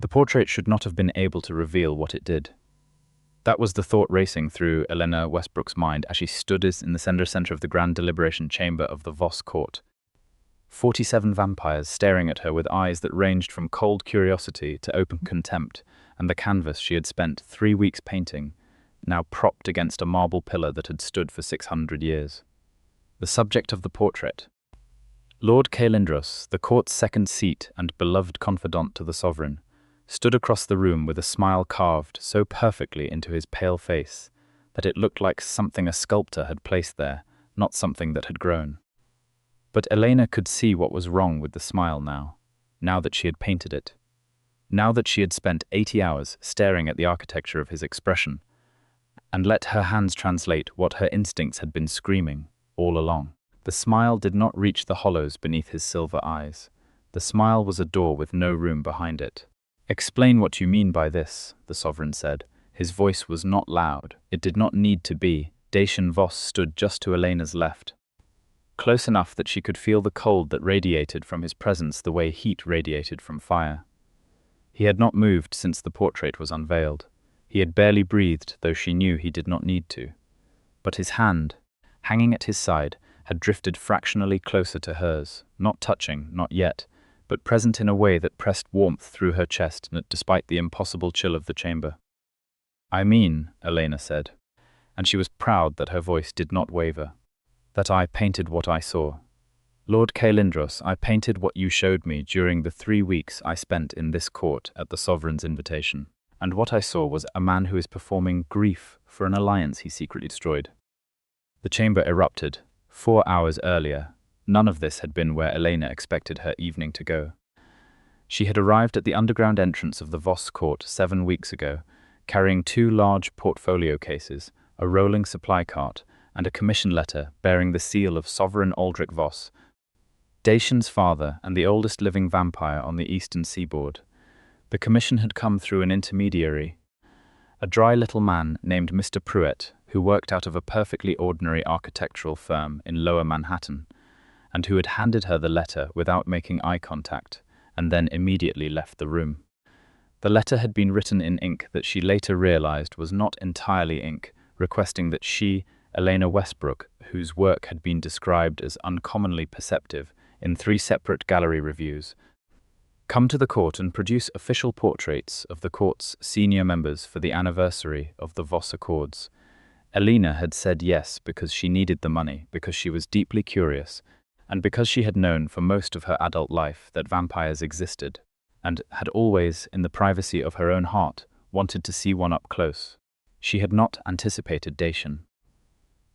The portrait should not have been able to reveal what it did. That was the thought racing through Elena Westbrook's mind as she stood in the center of the grand deliberation chamber of the Voss court. 47 vampires staring at her with eyes that ranged from cold curiosity to open contempt, and the canvas she had spent 3 weeks painting, now propped against a marble pillar that had stood for 600 years. The subject of the portrait. Lord Caelindros, the court's second seat and beloved confidant to the sovereign, stood across the room with a smile carved so perfectly into his pale face that it looked like something a sculptor had placed there, not something that had grown. But Elena could see what was wrong with the smile now that she had painted it. Now that she had spent 80 hours staring at the architecture of his expression, and let her hands translate what her instincts had been screaming all along. The smile did not reach the hollows beneath his silver eyes. The smile was a door with no room behind it. "Explain what you mean by this," the sovereign said. His voice was not loud. It did not need to be. Dacian Voss stood just to Elena's left, close enough that she could feel the cold that radiated from his presence the way heat radiated from fire. He had not moved since the portrait was unveiled. He had barely breathed, though she knew he did not need to. But his hand, hanging at his side, had drifted fractionally closer to hers, not touching, not yet, but present in a way that pressed warmth through her chest despite the impossible chill of the chamber. "I mean," Elena said, and she was proud that her voice did not waver, "that I painted what I saw. Lord Caelindros, I painted what you showed me during the 3 weeks I spent in this court at the sovereign's invitation. And what I saw was a man who is performing grief for an alliance he secretly destroyed." The chamber erupted. 4 hours earlier, none of this had been where Elena expected her evening to go. She had arrived at the underground entrance of the Voss court 7 weeks ago, carrying 2 large portfolio cases, a rolling supply cart, and a commission letter bearing the seal of Sovereign Aldrich Voss, Dacian's father and the oldest living vampire on the eastern seaboard. The commission had come through an intermediary, a dry little man named Mr. Pruett, who worked out of a perfectly ordinary architectural firm in Lower Manhattan, and who had handed her the letter without making eye contact, and then immediately left the room. The letter had been written in ink that she later realized was not entirely ink, requesting that she, Elena Westbrook, whose work had been described as uncommonly perceptive in 3 separate gallery reviews, come to the court and produce official portraits of the court's senior members for the anniversary of the Voss Accords. Elena had said yes because she needed the money, because she was deeply curious, and because she had known for most of her adult life that vampires existed, and had always, in the privacy of her own heart, wanted to see one up close. She had not anticipated Dacian.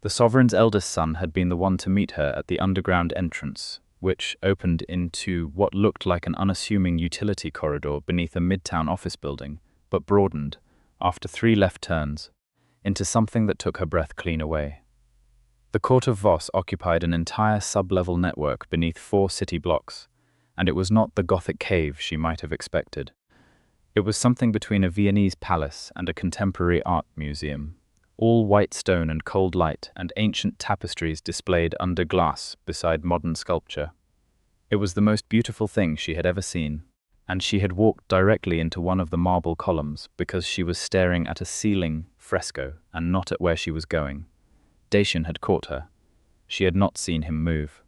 The sovereign's eldest son had been the one to meet her at the underground entrance, which opened into what looked like an unassuming utility corridor beneath a midtown office building, but broadened, after 3 left turns, into something that took her breath clean away. The Court of Voss occupied an entire sub-level network beneath 4 city blocks, and it was not the Gothic cave she might have expected. It was something between a Viennese palace and a contemporary art museum, all white stone and cold light, and ancient tapestries displayed under glass beside modern sculpture. It was the most beautiful thing she had ever seen, and she had walked directly into one of the marble columns because she was staring at a ceiling fresco and not at where she was going. Dacian had caught her. She had not seen him move.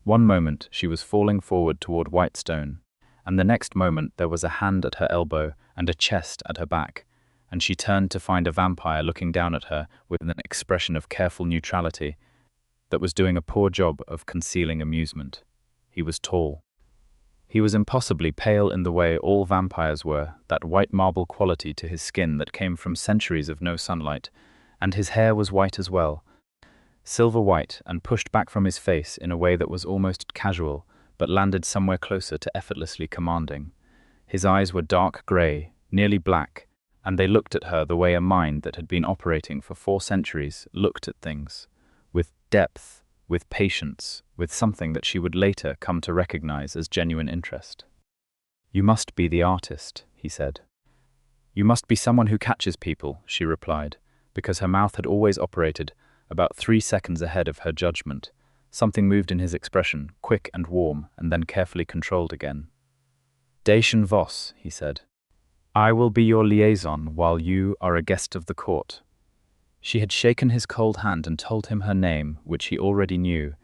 One moment she was falling forward toward white stone, and the next moment there was a hand at her elbow and a chest at her back, and she turned to find a vampire looking down at her with an expression of careful neutrality that was doing a poor job of concealing amusement. He was tall. He was impossibly pale in the way all vampires were, that white marble quality to his skin that came from centuries of no sunlight, and his hair was white as well, silver white and pushed back from his face in a way that was almost casual, but landed somewhere closer to effortlessly commanding. His eyes were dark grey, nearly black, and they looked at her the way a mind that had been operating for 4 centuries looked at things, with depth, with patience, with something that she would later come to recognize as genuine interest. "You must be the artist," he said. "You must be someone who catches people," she replied, because her mouth had always operated about 3 seconds ahead of her judgment. Something moved in his expression, quick and warm, and then carefully controlled again. "Dacian Voss," he said. I will be your liaison while you are a guest of the court. She had shaken his cold hand and told him her name, which he already knew,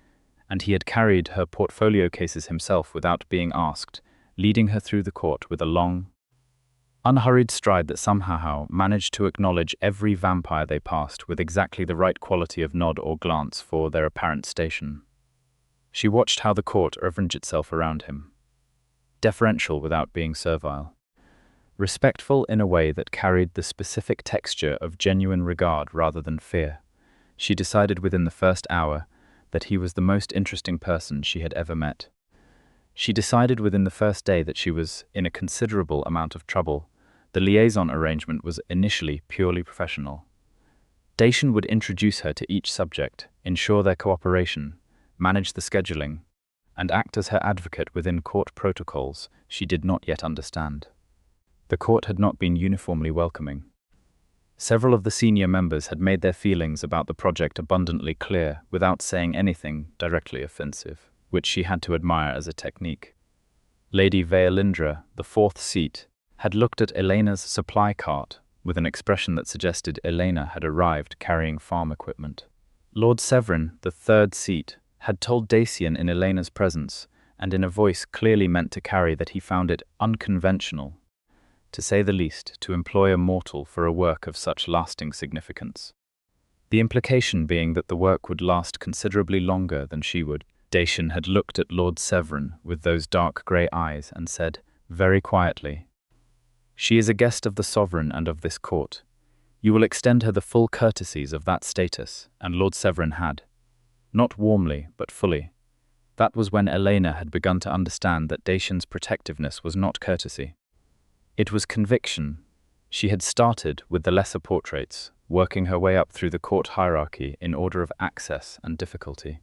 and he had carried her portfolio cases himself without being asked, leading her through the court with a long, unhurried stride that somehow managed to acknowledge every vampire they passed with exactly the right quality of nod or glance for their apparent station. She watched how the court arranged itself around him, deferential without being servile, respectful in a way that carried the specific texture of genuine regard rather than fear. She decided within the first hour that he was the most interesting person she had ever met. She decided within the first day that she was in a considerable amount of trouble. The liaison arrangement was initially purely professional. Dacian would introduce her to each subject, ensure their cooperation, manage the scheduling, and act as her advocate within court protocols she did not yet understand. The court had not been uniformly welcoming. Several of the senior members had made their feelings about the project abundantly clear without saying anything directly offensive, which she had to admire as a technique. Lady Veolindra, the fourth seat, had looked at Elena's supply cart with an expression that suggested Elena had arrived carrying farm equipment. Lord Severin, the third seat, had told Dacian in Elena's presence, and in a voice clearly meant to carry that he found it unconventional, to say the least, to employ a mortal for a work of such lasting significance. The implication being that the work would last considerably longer than she would. Dacian had looked at Lord Severin with those dark grey eyes and said, very quietly, "She is a guest of the sovereign and of this court. You will extend her the full courtesies of that status," and Lord Severin had. Not warmly, but fully. That was when Elena had begun to understand that Dacian's protectiveness was not courtesy. It was conviction. She had started with the lesser portraits, working her way up through the court hierarchy in order of access and difficulty.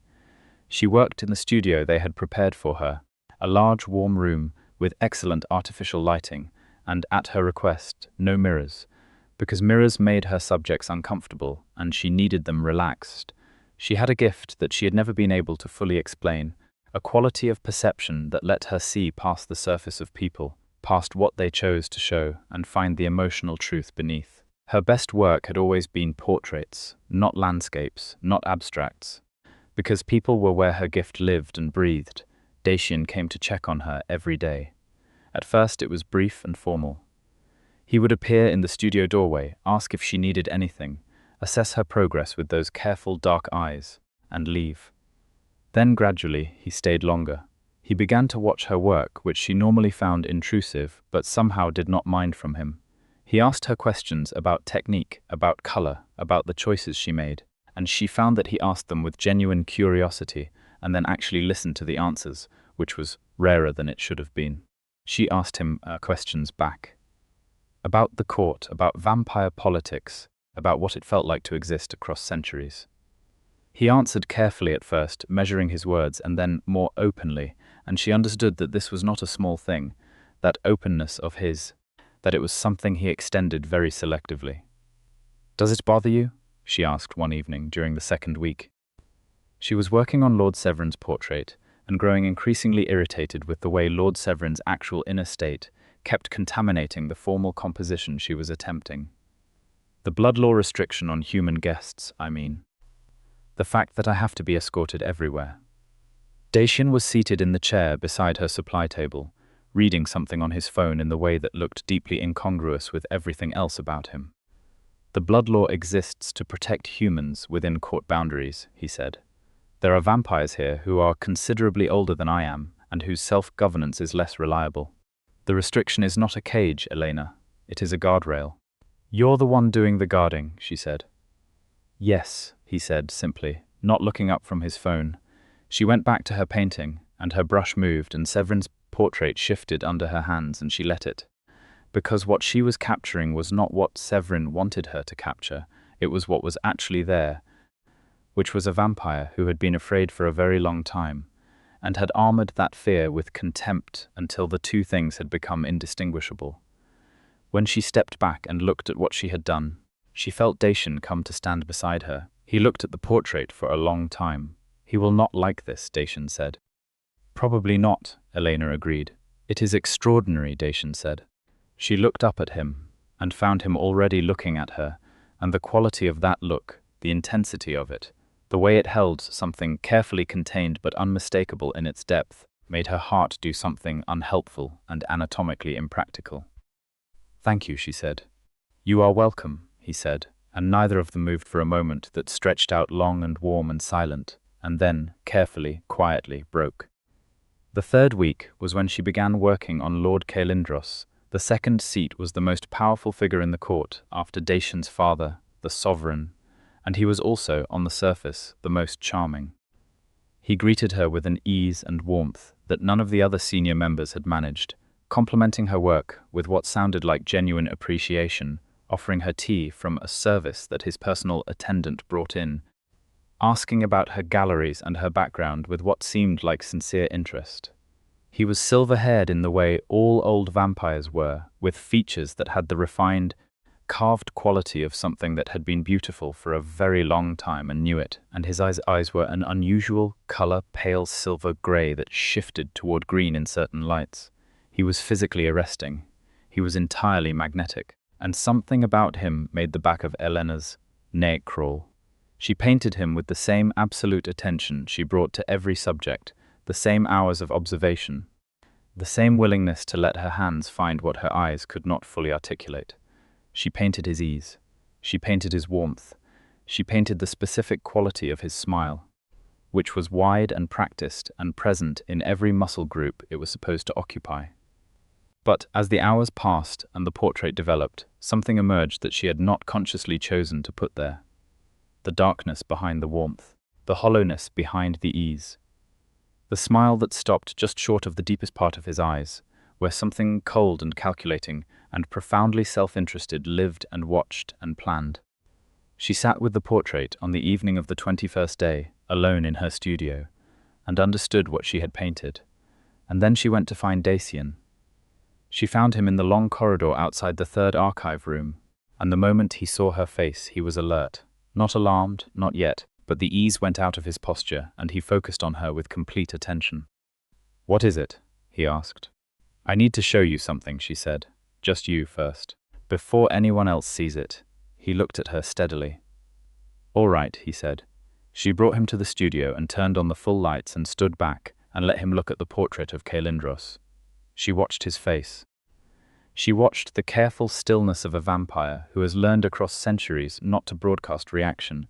She worked in the studio they had prepared for her, a large warm room with excellent artificial lighting, and at her request, no mirrors, because mirrors made her subjects uncomfortable and she needed them relaxed. She had a gift that she had never been able to fully explain, a quality of perception that let her see past the surface of people, past what they chose to show, and find the emotional truth beneath. Her best work had always been portraits, not landscapes, not abstracts. Because people were where her gift lived and breathed, Dacian came to check on her every day. At first it was brief and formal. He would appear in the studio doorway, ask if she needed anything, assess her progress with those careful dark eyes, and leave. Then gradually he stayed longer. He began to watch her work, which she normally found intrusive, but somehow did not mind from him. He asked her questions about technique, about color, about the choices she made, and she found that he asked them with genuine curiosity and then actually listened to the answers, which was rarer than it should have been. She asked him questions back. About the court, about vampire politics, about what it felt like to exist across centuries. He answered carefully at first, measuring his words, and then more openly, and she understood that this was not a small thing, that openness of his, that it was something he extended very selectively. "Does it bother you?" she asked one evening during the second week. She was working on Lord Severin's portrait and growing increasingly irritated with the way Lord Severin's actual inner state kept contaminating the formal composition she was attempting. The blood law restriction on human guests, I mean. The fact that I have to be escorted everywhere. Dacian was seated in the chair beside her supply table, reading something on his phone in the way that looked deeply incongruous with everything else about him. "The blood law exists to protect humans within court boundaries," he said. "There are vampires here who are considerably older than I am and whose self-governance is less reliable. The restriction is not a cage, Elena. It is a guardrail." "You're the one doing the guarding," she said. "Yes," he said simply, not looking up from his phone. She went back to her painting, and her brush moved, and Severin's portrait shifted under her hands, and she let it. Because what she was capturing was not what Severin wanted her to capture, it was what was actually there, which was a vampire who had been afraid for a very long time, and had armored that fear with contempt until the two things had become indistinguishable. When she stepped back and looked at what she had done, she felt Dacian come to stand beside her. He looked at the portrait for a long time. "He will not like this," Dacian said. "Probably not," Elena agreed. "It is extraordinary," Dacian said. She looked up at him, and found him already looking at her, and the quality of that look, the intensity of it, the way it held something carefully contained but unmistakable in its depth, made her heart do something unhelpful and anatomically impractical. "Thank you," she said. "You are welcome," he said, and neither of them moved for a moment that stretched out long and warm and silent, and then, carefully, quietly, broke. The third week was when she began working on Lord Caelindros. The second seat was the most powerful figure in the court after Dacian's father, the sovereign, and he was also, on the surface, the most charming. He greeted her with an ease and warmth that none of the other senior members had managed, complimenting her work with what sounded like genuine appreciation, offering her tea from a service that his personal attendant brought in, asking about her galleries and her background with what seemed like sincere interest. He was silver-haired in the way all old vampires were, with features that had the refined, carved quality of something that had been beautiful for a very long time and knew it, and his eyes were an unusual color, pale silver grey that shifted toward green in certain lights. He was physically arresting. He was entirely magnetic, and something about him made the back of Elena's neck crawl. She painted him with the same absolute attention she brought to every subject, the same hours of observation, the same willingness to let her hands find what her eyes could not fully articulate. She painted his ease. She painted his warmth. She painted the specific quality of his smile, which was wide and practiced and present in every muscle group it was supposed to occupy. But as the hours passed and the portrait developed, something emerged that she had not consciously chosen to put there. The darkness behind the warmth, the hollowness behind the ease. The smile that stopped just short of the deepest part of his eyes, where something cold and calculating and profoundly self-interested lived and watched and planned. She sat with the portrait on the evening of the 21st day, alone in her studio, and understood what she had painted. And then she went to find Dacian. She found him in the long corridor outside the third archive room, and the moment he saw her face, he was alert. Not alarmed, not yet, but the ease went out of his posture, and he focused on her with complete attention. "What is it?" he asked. "I need to show you something," she said. "Just you first. Before anyone else sees it." He looked at her steadily. "All right," he said. She brought him to the studio and turned on the full lights and stood back and let him look at the portrait of Caelindros. She watched his face. She watched the careful stillness of a vampire who has learned across centuries not to broadcast reaction.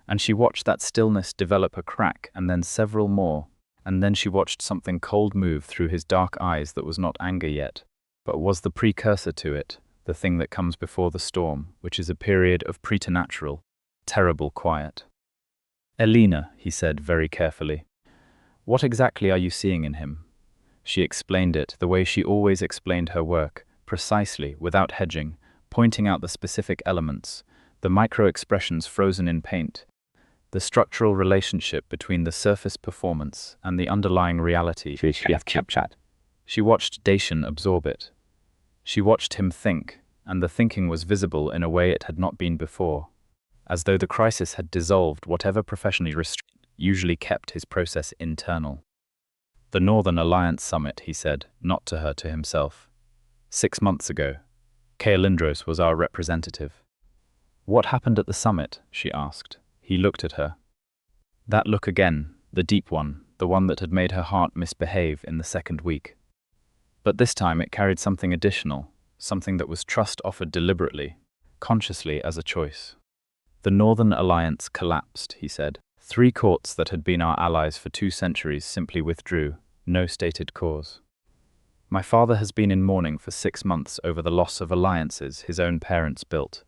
And she watched that stillness develop a crack and then several more, and then she watched something cold move through his dark eyes that was not anger yet, but was the precursor to it, the thing that comes before the storm, which is a period of preternatural, terrible quiet. "Elena," he said very carefully, "what exactly are you seeing in him?" She explained it the way she always explained her work, precisely, without hedging, pointing out the specific elements, the micro-expressions frozen in paint, the structural relationship between the surface performance and the underlying reality. She watched Dacian absorb it. She watched him think, and the thinking was visible in a way it had not been before, as though the crisis had dissolved whatever professionally restraint usually kept his process internal. "The Northern Alliance Summit," he said, not to her, to himself. 6 months ago. Caelindros was our representative. "What happened at the summit?" she asked. He looked at her. That look again, the deep one, the one that had made her heart misbehave in the second week. But this time it carried something additional, something that was trust offered deliberately, consciously as a choice. "The Northern Alliance collapsed," he said. 3 courts that had been our allies for 2 centuries simply withdrew, no stated cause. My father has been in mourning for 6 months over the loss of alliances his own parents built.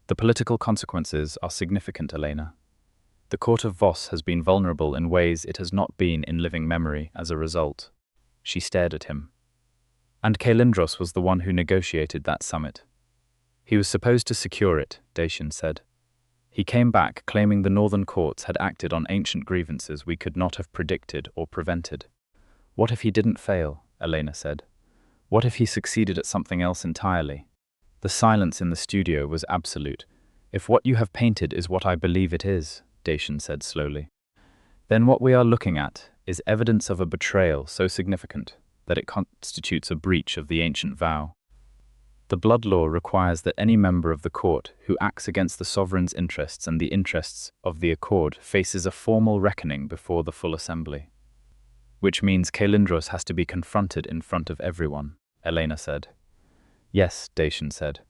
The political consequences are significant, Elena. The Court of Voss has been vulnerable in ways it has not been in living memory as a result." She stared at him. "And Caelindros was the one who negotiated that summit. He was supposed to secure it," Dacian said. "He came back claiming the northern courts had acted on ancient grievances we could not have predicted or prevented." "What if he didn't fail?" Elena said. "What if he succeeded at something else entirely?" The silence in the studio was absolute. "If what you have painted is what I believe it is," Dacian said slowly, "then what we are looking at is evidence of a betrayal so significant that it constitutes a breach of the ancient vow. The blood law requires that any member of the court who acts against the sovereign's interests and the interests of the accord faces a formal reckoning before the full assembly. Which means Kaelindros has to be confronted in front of everyone, Elena said. Yes, Dacian said.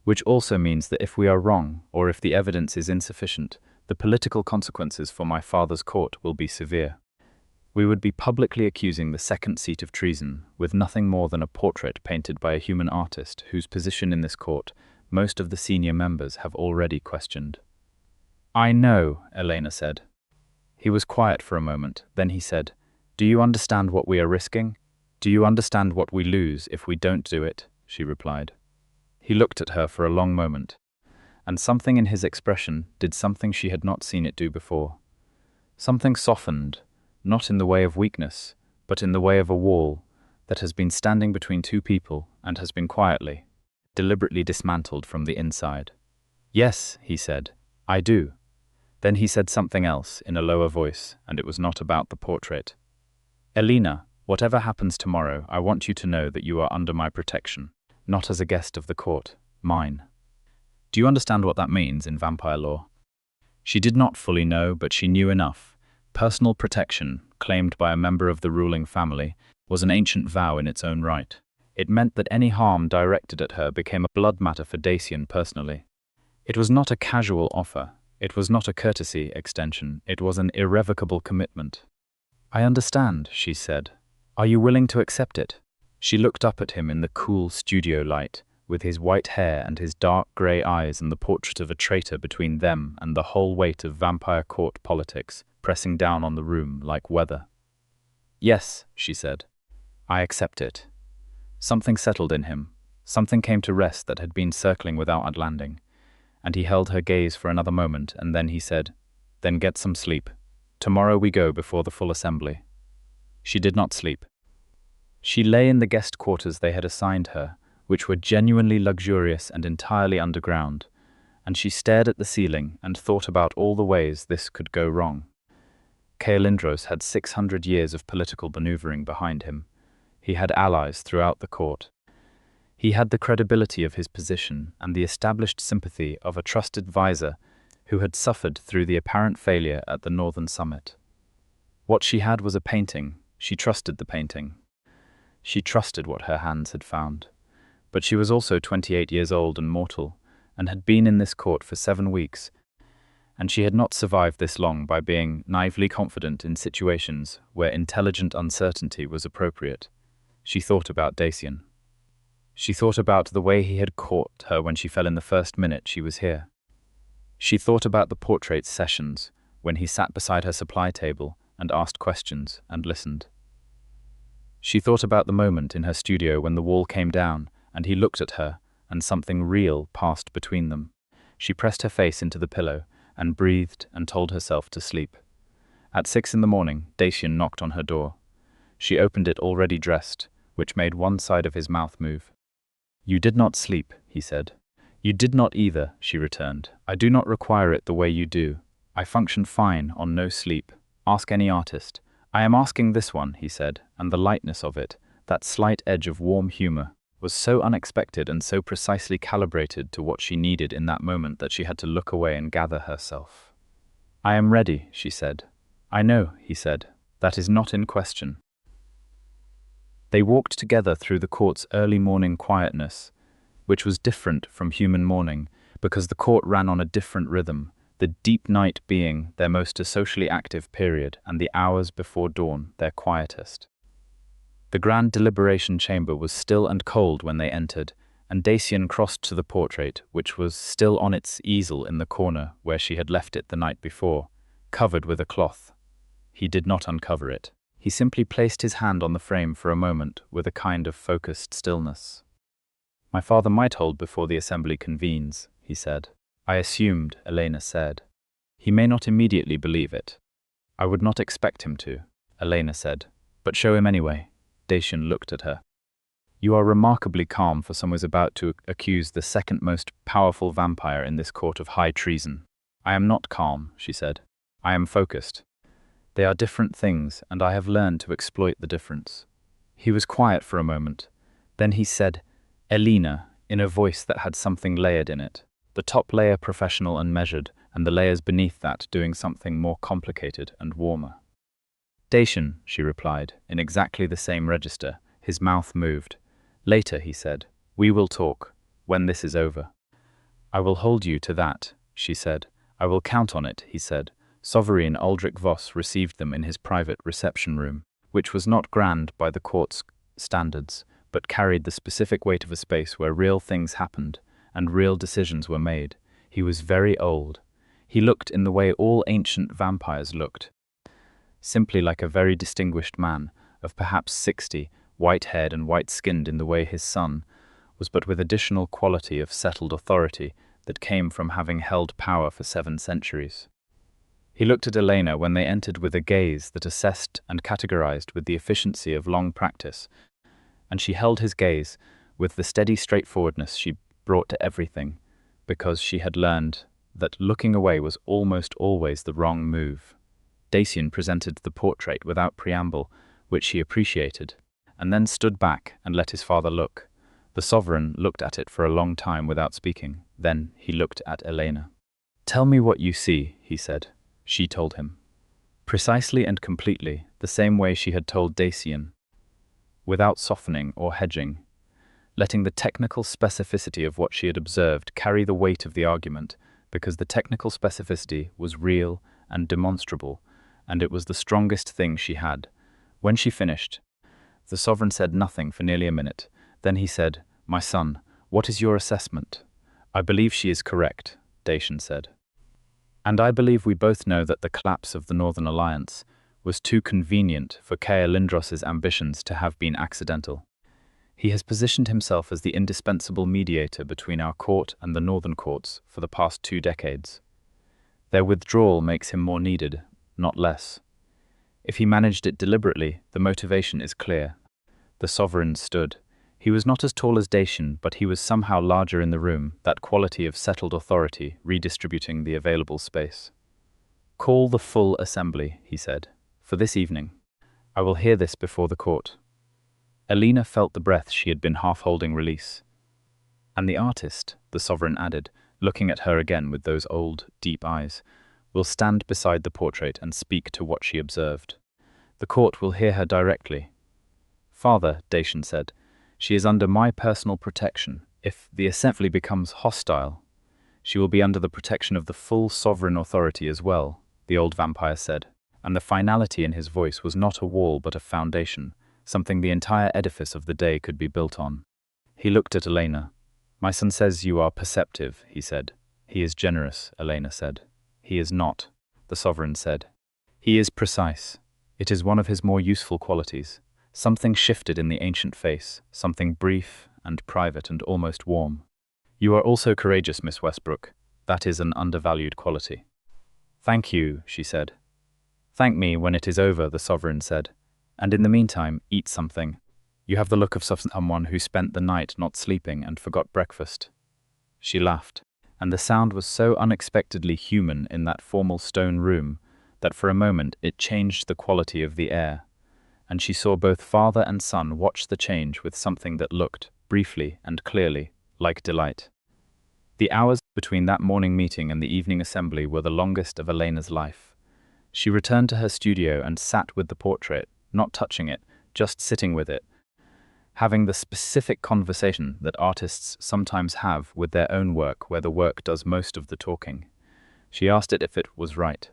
Which also means that if we are wrong, or if the evidence is insufficient, the political consequences for my father's court will be severe. We would be publicly accusing the second seat of treason, with nothing more than a portrait painted by a human artist whose position in this court most of the senior members have already questioned. I know, Elena said. He was quiet for a moment, then he said, Do you understand what we are risking? Do you understand what we lose if we don't do it? She replied. He looked at her for a long moment, and something in his expression did something she had not seen it do before. Something softened, not in the way of weakness, but in the way of a wall that has been standing between two people and has been quietly, deliberately dismantled from the inside. Yes, he said, I do. Then he said something else in a lower voice, and it was not about the portrait. Elena, whatever happens tomorrow, I want you to know that you are under my protection, not as a guest of the court, mine. Do you understand what that means in vampire law? She did not fully know, but she knew enough. Personal protection, claimed by a member of the ruling family, was an ancient vow in its own right. It meant that any harm directed at her became a blood matter for Dacian personally. It was not a casual offer. It was not a courtesy extension. It was an irrevocable commitment. I understand, she said. Are you willing to accept it? She looked up at him in the cool studio light, with his white hair and his dark grey eyes and the portrait of a traitor between them and the whole weight of vampire court politics pressing down on the room like weather. Yes, she said. I accept it. Something settled in him. Something came to rest that had been circling without landing, and he held her gaze for another moment, and then he said, Then get some sleep. Tomorrow we go before the full assembly. She did not sleep. She lay in the guest quarters they had assigned her, which were genuinely luxurious and entirely underground, and she stared at the ceiling and thought about all the ways this could go wrong. Kaelindros had 600 years of political maneuvering behind him. He had allies throughout the court. He had the credibility of his position and the established sympathy of a trusted advisor who had suffered through the apparent failure at the Northern Summit. What she had was a painting. She trusted the painting. She trusted what her hands had found. But she was also 28 years old and mortal, and had been in this court for 7 weeks, and she had not survived this long by being naively confident in situations where intelligent uncertainty was appropriate. She thought about Dacian. She thought about the way he had caught her when she fell in the first minute she was here. She thought about the portrait sessions, when he sat beside her supply table and asked questions and listened. She thought about the moment in her studio when the wall came down and he looked at her and something real passed between them. She pressed her face into the pillow and breathed and told herself to sleep. At 6 a.m, Dacian knocked on her door. She opened it already dressed, which made one side of his mouth move. You did not sleep, he said. You did not either, she returned. I do not require it the way you do. I function fine on no sleep. Ask any artist. I am asking this one, he said, and the lightness of it, that slight edge of warm humor, was so unexpected and so precisely calibrated to what she needed in that moment that she had to look away and gather herself. I am ready, she said. I know, he said. That is not in question. They walked together through the court's early morning quietness, which was different from human morning because the court ran on a different rhythm, the deep night being their most socially active period and the hours before dawn their quietest. The grand deliberation chamber was still and cold when they entered, and Dacian crossed to the portrait, which was still on its easel in the corner where she had left it the night before, covered with a cloth. He did not uncover it. He simply placed his hand on the frame for a moment with a kind of focused stillness. My father might hold before the assembly convenes, he said. I assumed, Elena said. He may not immediately believe it. I would not expect him to, Elena said, but show him anyway. Dacian looked at her. You are remarkably calm for someone who is about to accuse the second most powerful vampire in this court of high treason. I am not calm, she said. I am focused. They are different things, and I have learned to exploit the difference. He was quiet for a moment. Then he said, Elena, in a voice that had something layered in it. The top layer professional and measured, and the layers beneath that doing something more complicated and warmer. Dacian, she replied, in exactly the same register. His mouth moved. Later, he said, we will talk, when this is over. I will hold you to that, she said. I will count on it, he said. Sovereign Ulrich Voss received them in his private reception room, which was not grand by the court's standards, but carried the specific weight of a space where real things happened and real decisions were made. He was very old. He looked in the way all ancient vampires looked, simply like a very distinguished man, of perhaps 60, white-haired and white-skinned in the way his son was, but with additional quality of settled authority that came from having held power for 7 centuries. He looked at Elena when they entered with a gaze that assessed and categorized with the efficiency of long practice, and she held his gaze with the steady straightforwardness she brought to everything, because she had learned that looking away was almost always the wrong move. Dacian presented the portrait without preamble, which he appreciated, and then stood back and let his father look. The sovereign looked at it for a long time without speaking. Then he looked at Elena. Tell me what you see, he said. She told him. Precisely and completely, the same way she had told Dacian, without softening or hedging, letting the technical specificity of what she had observed carry the weight of the argument, because the technical specificity was real and demonstrable, and it was the strongest thing she had. When she finished, the sovereign said nothing for nearly a minute. Then he said, My son, what is your assessment? I believe she is correct, Dacian said. And I believe we both know that the collapse of the Northern Alliance was too convenient for Kea Lindros's ambitions to have been accidental. He has positioned himself as the indispensable mediator between our court and the Northern courts for the past 2 decades. Their withdrawal makes him more needed, not less. If he managed it deliberately, the motivation is clear. The sovereign stood. He was not as tall as Dacian, but he was somehow larger in the room, that quality of settled authority redistributing the available space. Call the full assembly, he said, for this evening. I will hear this before the court. Elena felt the breath she had been half-holding release. And the artist, the sovereign added, looking at her again with those old, deep eyes, will stand beside the portrait and speak to what she observed. The court will hear her directly. Father, Dacian said, she is under my personal protection. If the assembly becomes hostile, she will be under the protection of the full sovereign authority as well, the old vampire said, and the finality in his voice was not a wall but a foundation, something the entire edifice of the day could be built on. He looked at Elena. My son says you are perceptive, he said. He is generous, Elena said. He is not, the sovereign said. He is precise. It is one of his more useful qualities. Something shifted in the ancient face, something brief and private and almost warm. You are also courageous, Miss Westbrook. That is an undervalued quality. Thank you, she said. Thank me when it is over, the sovereign said. And in the meantime, eat something. You have the look of someone who spent the night not sleeping and forgot breakfast. She laughed, and the sound was so unexpectedly human in that formal stone room that for a moment it changed the quality of the air. And she saw both father and son watch the change with something that looked, briefly and clearly, like delight. The hours between that morning meeting and the evening assembly were the longest of Elena's life. She returned to her studio and sat with the portrait, not touching it, just sitting with it, having the specific conversation that artists sometimes have with their own work where the work does most of the talking. She asked it if it was right.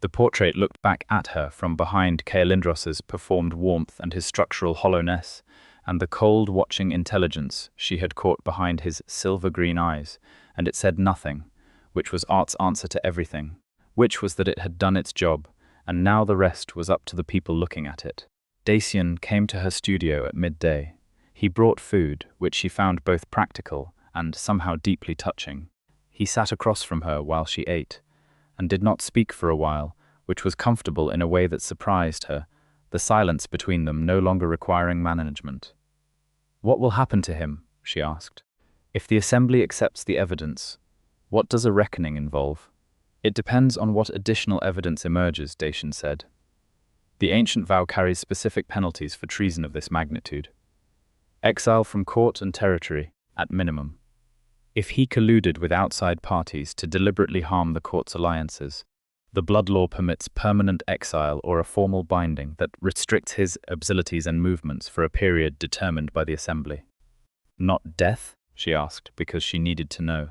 The portrait looked back at her from behind Kea Lindros's performed warmth and his structural hollowness, and the cold watching intelligence she had caught behind his silver-green eyes, and it said nothing, which was art's answer to everything, which was that it had done its job, and now the rest was up to the people looking at it. Dacian came to her studio at midday. He brought food, which she found both practical and somehow deeply touching. He sat across from her while she ate, and did not speak for a while, which was comfortable in a way that surprised her, the silence between them no longer requiring management. What will happen to him? She asked. If the assembly accepts the evidence, what does a reckoning involve? It depends on what additional evidence emerges, Dacian said. The ancient vow carries specific penalties for treason of this magnitude. Exile from court and territory, at minimum. If he colluded with outside parties to deliberately harm the court's alliances, the blood law permits permanent exile or a formal binding that restricts his abilities and movements for a period determined by the assembly. Not death? She asked, because she needed to know.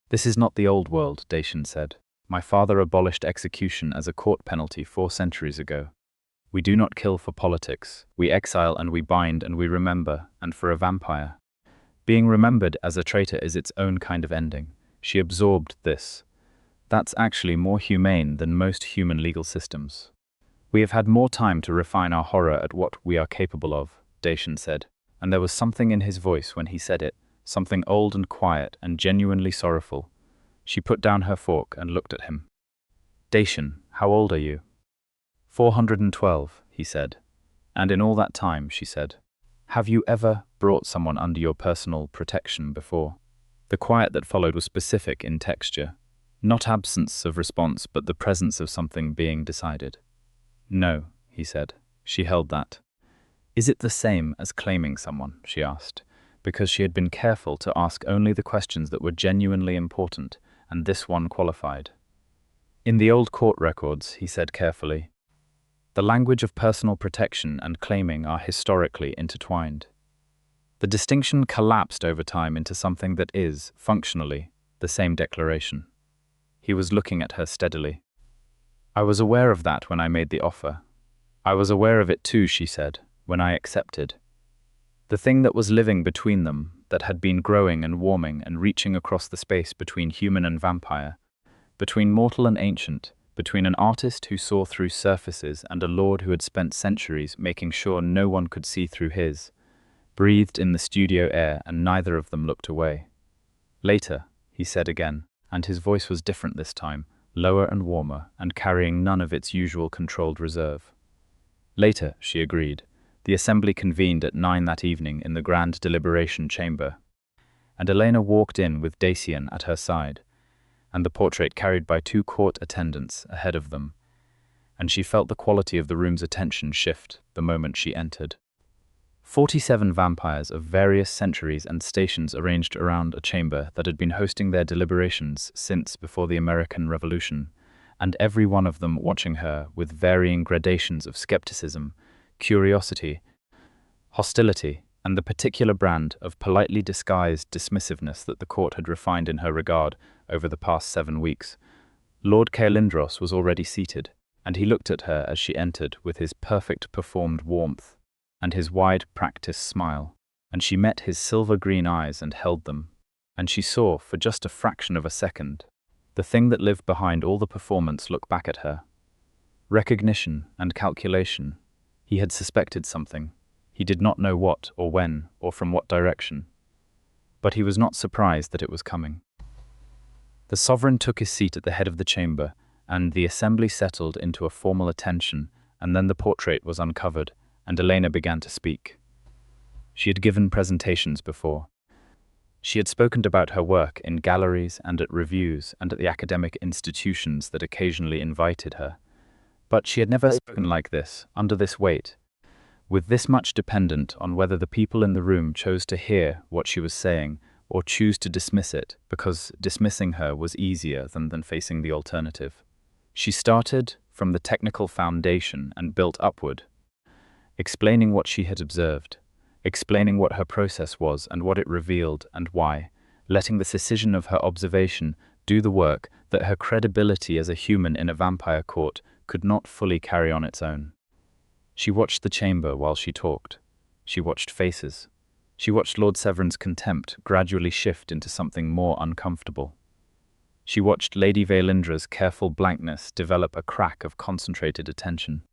This is not the old world, Dacian said. My father abolished execution as a court penalty 4 centuries ago. We do not kill for politics. We exile and we bind and we remember, and for a vampire. Being remembered as a traitor is its own kind of ending. She absorbed this. That's actually more humane than most human legal systems. We have had more time to refine our horror at what we are capable of, Dacian said, and there was something in his voice when he said it, something old and quiet and genuinely sorrowful. She put down her fork and looked at him. Dacian, how old are you? 412, he said. And in all that time, she said, have you ever brought someone under your personal protection before? The quiet that followed was specific in texture. Not absence of response, but the presence of something being decided. No, he said. She held that. Is it the same as claiming someone, she asked, because she had been careful to ask only the questions that were genuinely important, and this one qualified. In the old court records, he said carefully, the language of personal protection and claiming are historically intertwined. The distinction collapsed over time into something that is, functionally, the same declaration. He was looking at her steadily. I was aware of that when I made the offer. I was aware of it too, she said, when I accepted. The thing that was living between them, that had been growing and warming and reaching across the space between human and vampire, between mortal and ancient, between an artist who saw through surfaces and a lord who had spent centuries making sure no one could see through his, breathed in the studio air and neither of them looked away. Later, he said again, and his voice was different this time, lower and warmer, and carrying none of its usual controlled reserve. Later, she agreed. The assembly convened at 9 that evening in the grand deliberation chamber, and Elena walked in with Dacian at her side, and the portrait carried by 2 court attendants ahead of them, and she felt the quality of the room's attention shift the moment she entered. 47 vampires of various centuries and stations arranged around a chamber that had been hosting their deliberations since before the American Revolution, and every one of them watching her with varying gradations of skepticism, curiosity, hostility, and the particular brand of politely disguised dismissiveness that the court had refined in her regard over the past 7 weeks. Lord Kaelindros was already seated, and he looked at her as she entered with his perfect performed warmth and his wide practiced smile, and she met his silver-green eyes and held them, and she saw, for just a fraction of a second, the thing that lived behind all the performance look back at her. Recognition and calculation. He had suspected something. He did not know what or when or from what direction. But he was not surprised that it was coming. The sovereign took his seat at the head of the chamber, and the assembly settled into a formal attention, and then the portrait was uncovered, and Elena began to speak. She had given presentations before. She had spoken about her work in galleries and at reviews and at the academic institutions that occasionally invited her. But she had never spoken like this, under this weight, with this much dependent on whether the people in the room chose to hear what she was saying or choose to dismiss it, because dismissing her was easier than facing the alternative. She started from the technical foundation and built upward, explaining what she had observed, explaining what her process was and what it revealed and why, letting the precision of her observation do the work that her credibility as a human in a vampire court could not fully carry on its own. She watched the chamber while she talked. She watched faces. She watched Lord Severin's contempt gradually shift into something more uncomfortable. She watched Lady Valindra's careful blankness develop a crack of concentrated attention.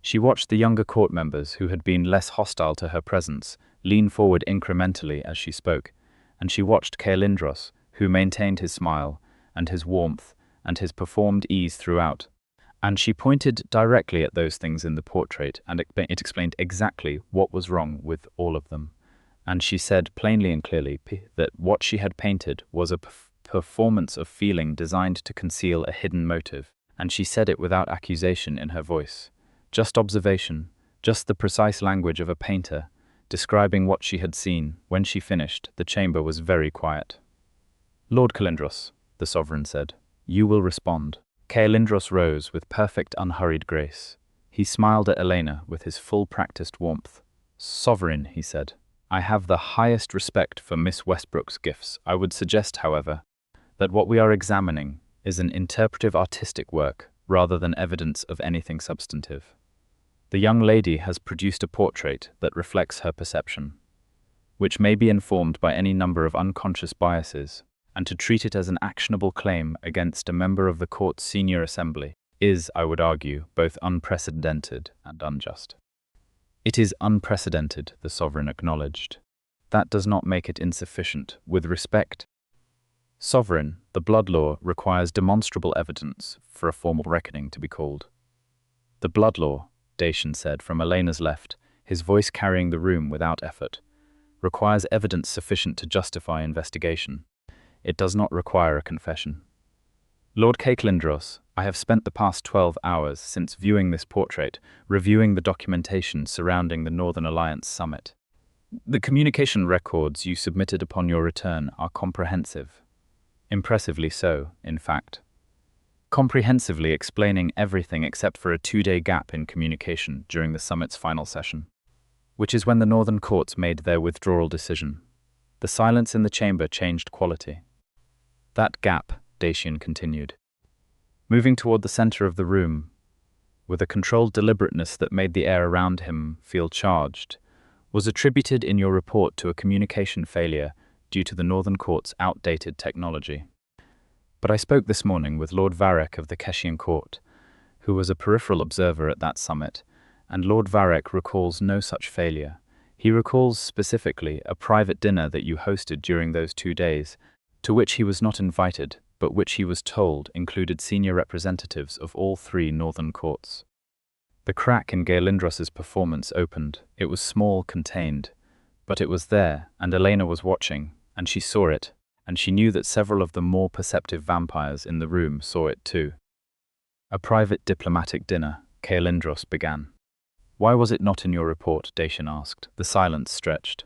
She watched the younger court members who had been less hostile to her presence lean forward incrementally as she spoke, and she watched Kaelindros, who maintained his smile and his warmth and his performed ease throughout. And she pointed directly at those things in the portrait, and it explained exactly what was wrong with all of them. And she said plainly and clearly that what she had painted was a performance of feeling designed to conceal a hidden motive, and she said it without accusation in her voice. Just observation, just the precise language of a painter, describing what she had seen. When she finished, the chamber was very quiet. "Lord Calindros," the sovereign said, "you will respond." Calindros rose with perfect unhurried grace. He smiled at Elena with his full practiced warmth. "Sovereign," he said, "I have the highest respect for Miss Westbrook's gifts. I would suggest, however, that what we are examining is an interpretive artistic work rather than evidence of anything substantive. The young lady has produced a portrait that reflects her perception, which may be informed by any number of unconscious biases, and to treat it as an actionable claim against a member of the court's senior assembly is, I would argue, both unprecedented and unjust." "It is unprecedented," the sovereign acknowledged. "That does not make it insufficient. With respect, Sovereign, the blood law requires demonstrable evidence for a formal reckoning to be called." "The blood law," Dacian said from Elena's left, his voice carrying the room without effort, "requires evidence sufficient to justify investigation. It does not require a confession." "Lord Calindros, I have spent the past 12 hours since viewing this portrait, reviewing the documentation surrounding the Northern Alliance summit. The communication records you submitted upon your return are comprehensive. Impressively so, in fact. Comprehensively explaining everything except for a 2-day gap in communication during the summit's final session, which is when the Northern courts made their withdrawal decision. The silence in the chamber changed quality. That gap," Dacian continued, moving toward the center of the room, with a controlled deliberateness that made the air around him feel charged, "was attributed in your report to a communication failure due to the Northern Court's outdated technology. But I spoke this morning with Lord Varek of the Dacian Court, who was a peripheral observer at that summit, and Lord Varek recalls no such failure. He recalls specifically a private dinner that you hosted during those 2 days, to which he was not invited, but which he was told included senior representatives of all 3 Northern courts." The crack in Calindros's performance opened. It was small, contained, but it was there, and Elena was watching, and she saw it, and she knew that several of the more perceptive vampires in the room saw it too. "A private diplomatic dinner," Calindros began. "Why was it not in your report?" Dacian asked. The silence stretched.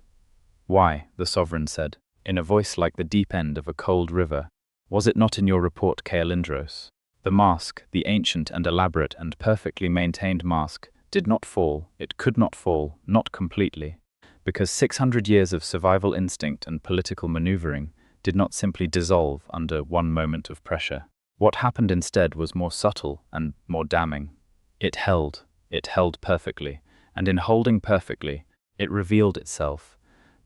"Why?" the sovereign said, in a voice like the deep end of a cold river. "Was it not in your report, Calindros? The mask, the ancient and elaborate and perfectly maintained mask, did not fall. It could not fall, not completely, because 600 years of survival instinct and political maneuvering did not simply dissolve under one moment of pressure. What happened instead was more subtle and more damning. It held perfectly, and in holding perfectly, it revealed itself,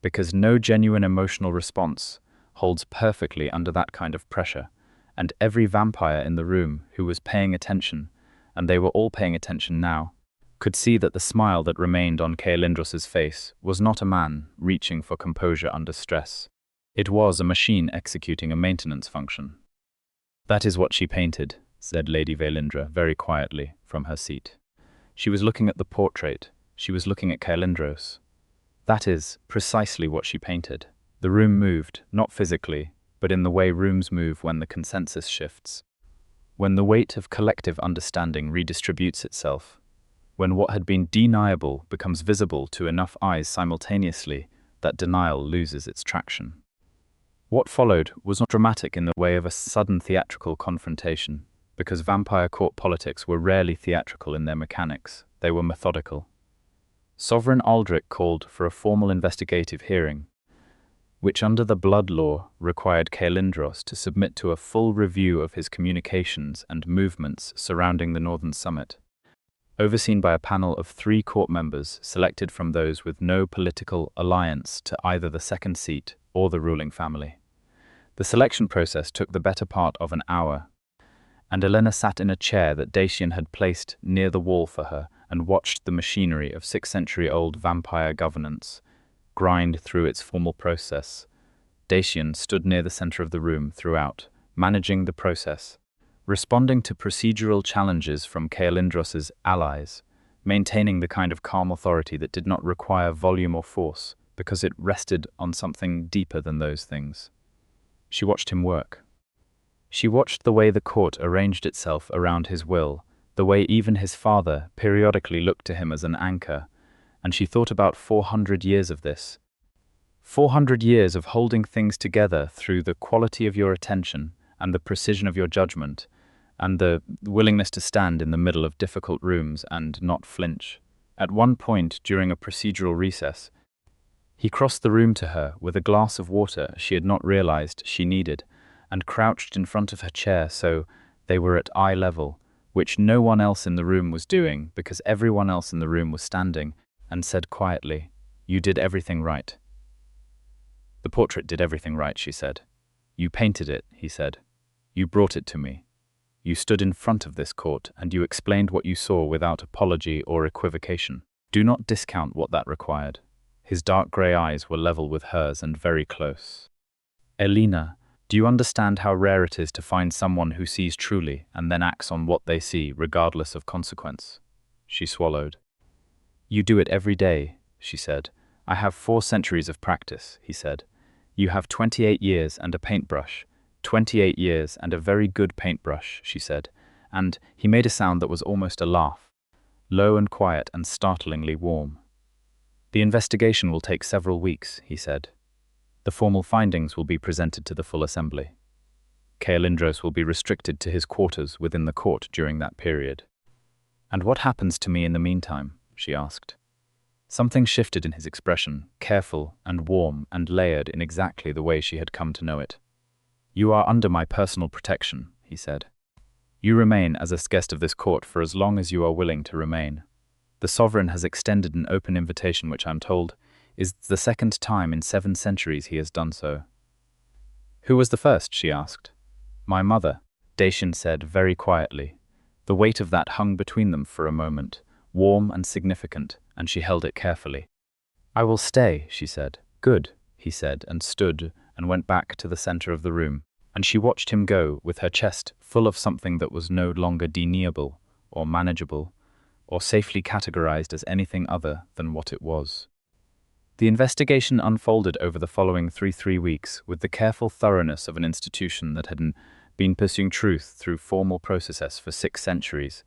because no genuine emotional response holds perfectly under that kind of pressure, and every vampire in the room who was paying attention, and they were all paying attention now, could see that the smile that remained on Calindros's face was not a man reaching for composure under stress. It was a machine executing a maintenance function. "That is what she painted," said Lady Valindra very quietly from her seat. She was looking at the portrait. She was looking at Calindros. "That is precisely what she painted." The room moved, not physically, but in the way rooms move when the consensus shifts. When the weight of collective understanding redistributes itself. When what had been deniable becomes visible to enough eyes simultaneously that denial loses its traction. What followed was not dramatic in the way of a sudden theatrical confrontation, because vampire court politics were rarely theatrical in their mechanics. They were methodical. Sovereign Aldrich called for a formal investigative hearing, which under the blood law required Calindros to submit to a full review of his communications and movements surrounding the Northern Summit, overseen by a panel of 3 court members selected from those with no political alliance to either the second seat or the ruling family. The selection process took the better part of an hour, and Elena sat in a chair that Dacian had placed near the wall for her and watched the machinery of 6-century-old vampire governance grind through its formal process. Dacian stood near the center of the room throughout, managing the process, responding to procedural challenges from Calindros's allies, maintaining the kind of calm authority that did not require volume or force, because it rested on something deeper than those things. She watched him work. She watched the way the court arranged itself around his will, the way even his father periodically looked to him as an anchor, and she thought about 400 years of this. 400 years of holding things together through the quality of your attention and the precision of your judgment, and the willingness to stand in the middle of difficult rooms and not flinch. At one point during a procedural recess, he crossed the room to her with a glass of water she had not realized she needed, and crouched in front of her chair so they were at eye level, which no one else in the room was doing because everyone else in the room was standing, and said quietly, "You did everything right." "The portrait did everything right," she said. "You painted it," he said. "You brought it to me. You stood in front of this court and you explained what you saw without apology or equivocation. Do not discount what that required." His dark grey eyes were level with hers and very close. "Elena, do you understand how rare it is to find someone who sees truly and then acts on what they see, regardless of consequence?" She swallowed. "You do it every day," she said. "I have 4 centuries of practice," he said. "You have 28 years and a paintbrush. 28 years and a very good paintbrush," she said, and he made a sound that was almost a laugh, low and quiet and startlingly warm. "The investigation will take several weeks," he said. "The formal findings will be presented to the full assembly. Kaelindros will be restricted to his quarters within the court during that period." "And what happens to me in the meantime?" she asked. Something shifted in his expression, careful and warm and layered in exactly the way she had come to know it. "You are under my personal protection," he said. "You remain as a guest of this court for as long as you are willing to remain. The sovereign has extended an open invitation which, I'm told, is the 2nd time in 7 centuries he has done so." "Who was the first?" she asked. "My mother," Dacian said very quietly. The weight of that hung between them for a moment, warm and significant, and she held it carefully. "I will stay," she said. "Good," he said, and stood and went back to the center of the room, and she watched him go with her chest full of something that was no longer deniable or manageable, or safely categorized as anything other than what it was. The investigation unfolded over the following 3 weeks with the careful thoroughness of an institution that had been pursuing truth through formal processes for 6 centuries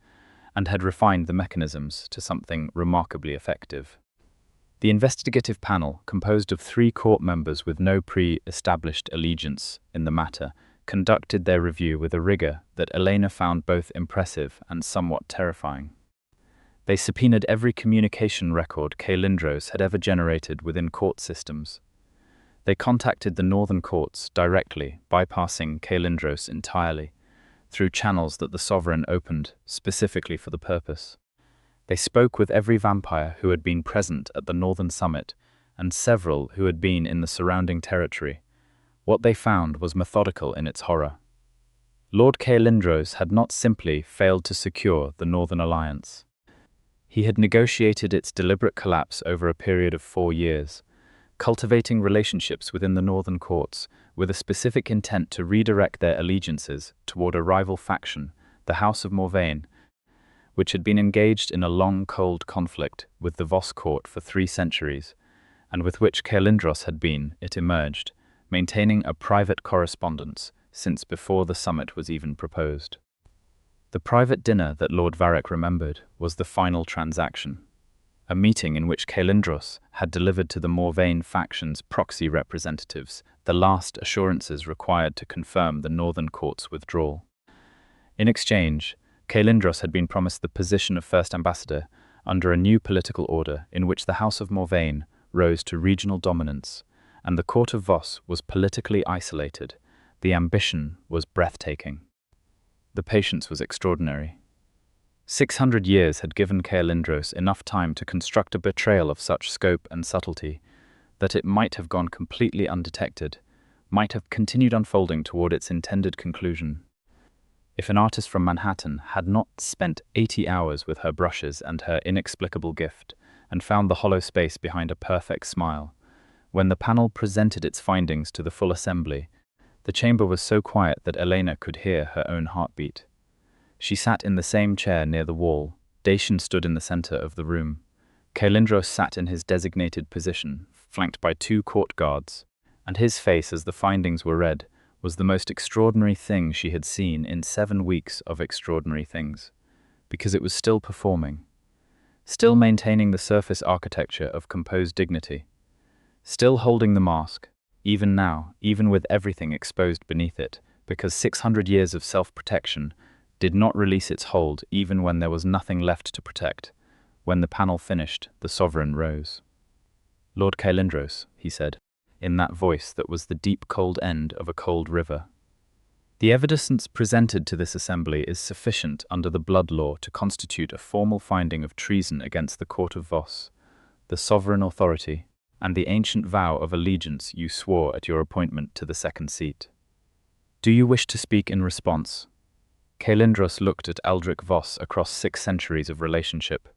and had refined the mechanisms to something remarkably effective. The investigative panel, composed of 3 court members with no pre-established allegiance in the matter, conducted their review with a rigor that Elena found both impressive and somewhat terrifying. They subpoenaed every communication record Kaelindros had ever generated within court systems. They contacted the northern courts directly, bypassing Kaelindros entirely, through channels that the sovereign opened specifically for the purpose. They spoke with every vampire who had been present at the Northern Summit and several who had been in the surrounding territory. What they found was methodical in its horror. Lord Kaelindros had not simply failed to secure the Northern Alliance. He had negotiated its deliberate collapse over a period of 4 years, cultivating relationships within the northern courts with a specific intent to redirect their allegiances toward a rival faction, the House of Morvain, which had been engaged in a long, cold conflict with the Voss court for 3 centuries, and with which Kaelindros had been, it emerged, maintaining a private correspondence since before the summit was even proposed. The private dinner that Lord Varric remembered was the final transaction, a meeting in which Kaelindros had delivered to the Morvain faction's proxy representatives the last assurances required to confirm the Northern Court's withdrawal. In exchange, Kaelindros had been promised the position of First Ambassador under a new political order in which the House of Morvain rose to regional dominance, and the Court of Voss was politically isolated. The ambition was breathtaking. The patience was extraordinary. 600 years had given Kaelindros enough time to construct a betrayal of such scope and subtlety that it might have gone completely undetected, might have continued unfolding toward its intended conclusion. If an artist from Manhattan had not spent 80 hours with her brushes and her inexplicable gift, and found the hollow space behind a perfect smile, when the panel presented its findings to the full assembly, the chamber was so quiet that Elena could hear her own heartbeat. She sat in the same chair near the wall. Dacian stood in the center of the room. Kaelindros sat in his designated position, flanked by 2 court guards, and his face as the findings were read was the most extraordinary thing she had seen in 7 weeks of extraordinary things, because it was still performing. still maintaining the surface architecture of composed dignity, still holding the mask, even now, even with everything exposed beneath it, because 600 years of self-protection did not release its hold even when there was nothing left to protect. When the panel finished, the sovereign rose. "Lord Kaelindros," he said, in that voice that was the deep cold end of a cold river. "The evidence presented to this assembly is sufficient under the blood law to constitute a formal finding of treason against the Court of Voss, the sovereign authority, and the ancient vow of allegiance you swore at your appointment to the second seat. Do you wish to speak in response?" Kaelindros looked at Eldric Voss across 6 centuries of relationship.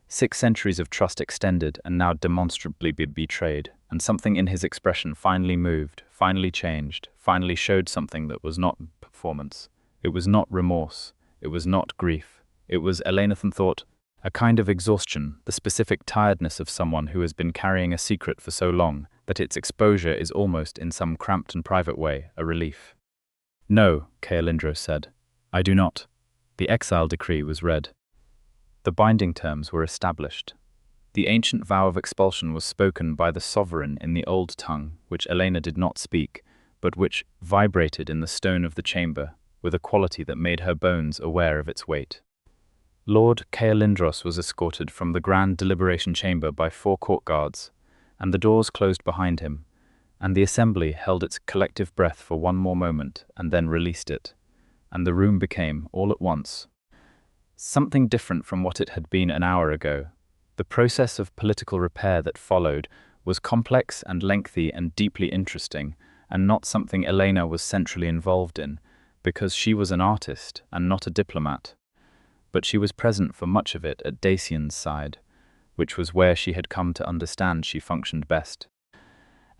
6 centuries of trust extended and now demonstrably betrayed, and something in his expression finally moved, finally changed, finally showed something that was not performance. It was not remorse. It was not grief. It was, Elena thought, a kind of exhaustion, the specific tiredness of someone who has been carrying a secret for so long that its exposure is almost, in some cramped and private way, a relief. "No," Kaelindros said. "I do not." The exile decree was read. The binding terms were established. The ancient vow of expulsion was spoken by the sovereign in the old tongue, which Elena did not speak, but which vibrated in the stone of the chamber with a quality that made her bones aware of its weight. Lord Kaelindros was escorted from the grand deliberation chamber by 4 court guards, and the doors closed behind him, and the assembly held its collective breath for one more moment and then released it, and the room became, all at once, something different from what it had been an hour ago. The process of political repair that followed was complex and lengthy and deeply interesting, and not something Elena was centrally involved in, because she was an artist and not a diplomat. But she was present for much of it at Dacian's side, which was where she had come to understand she functioned best.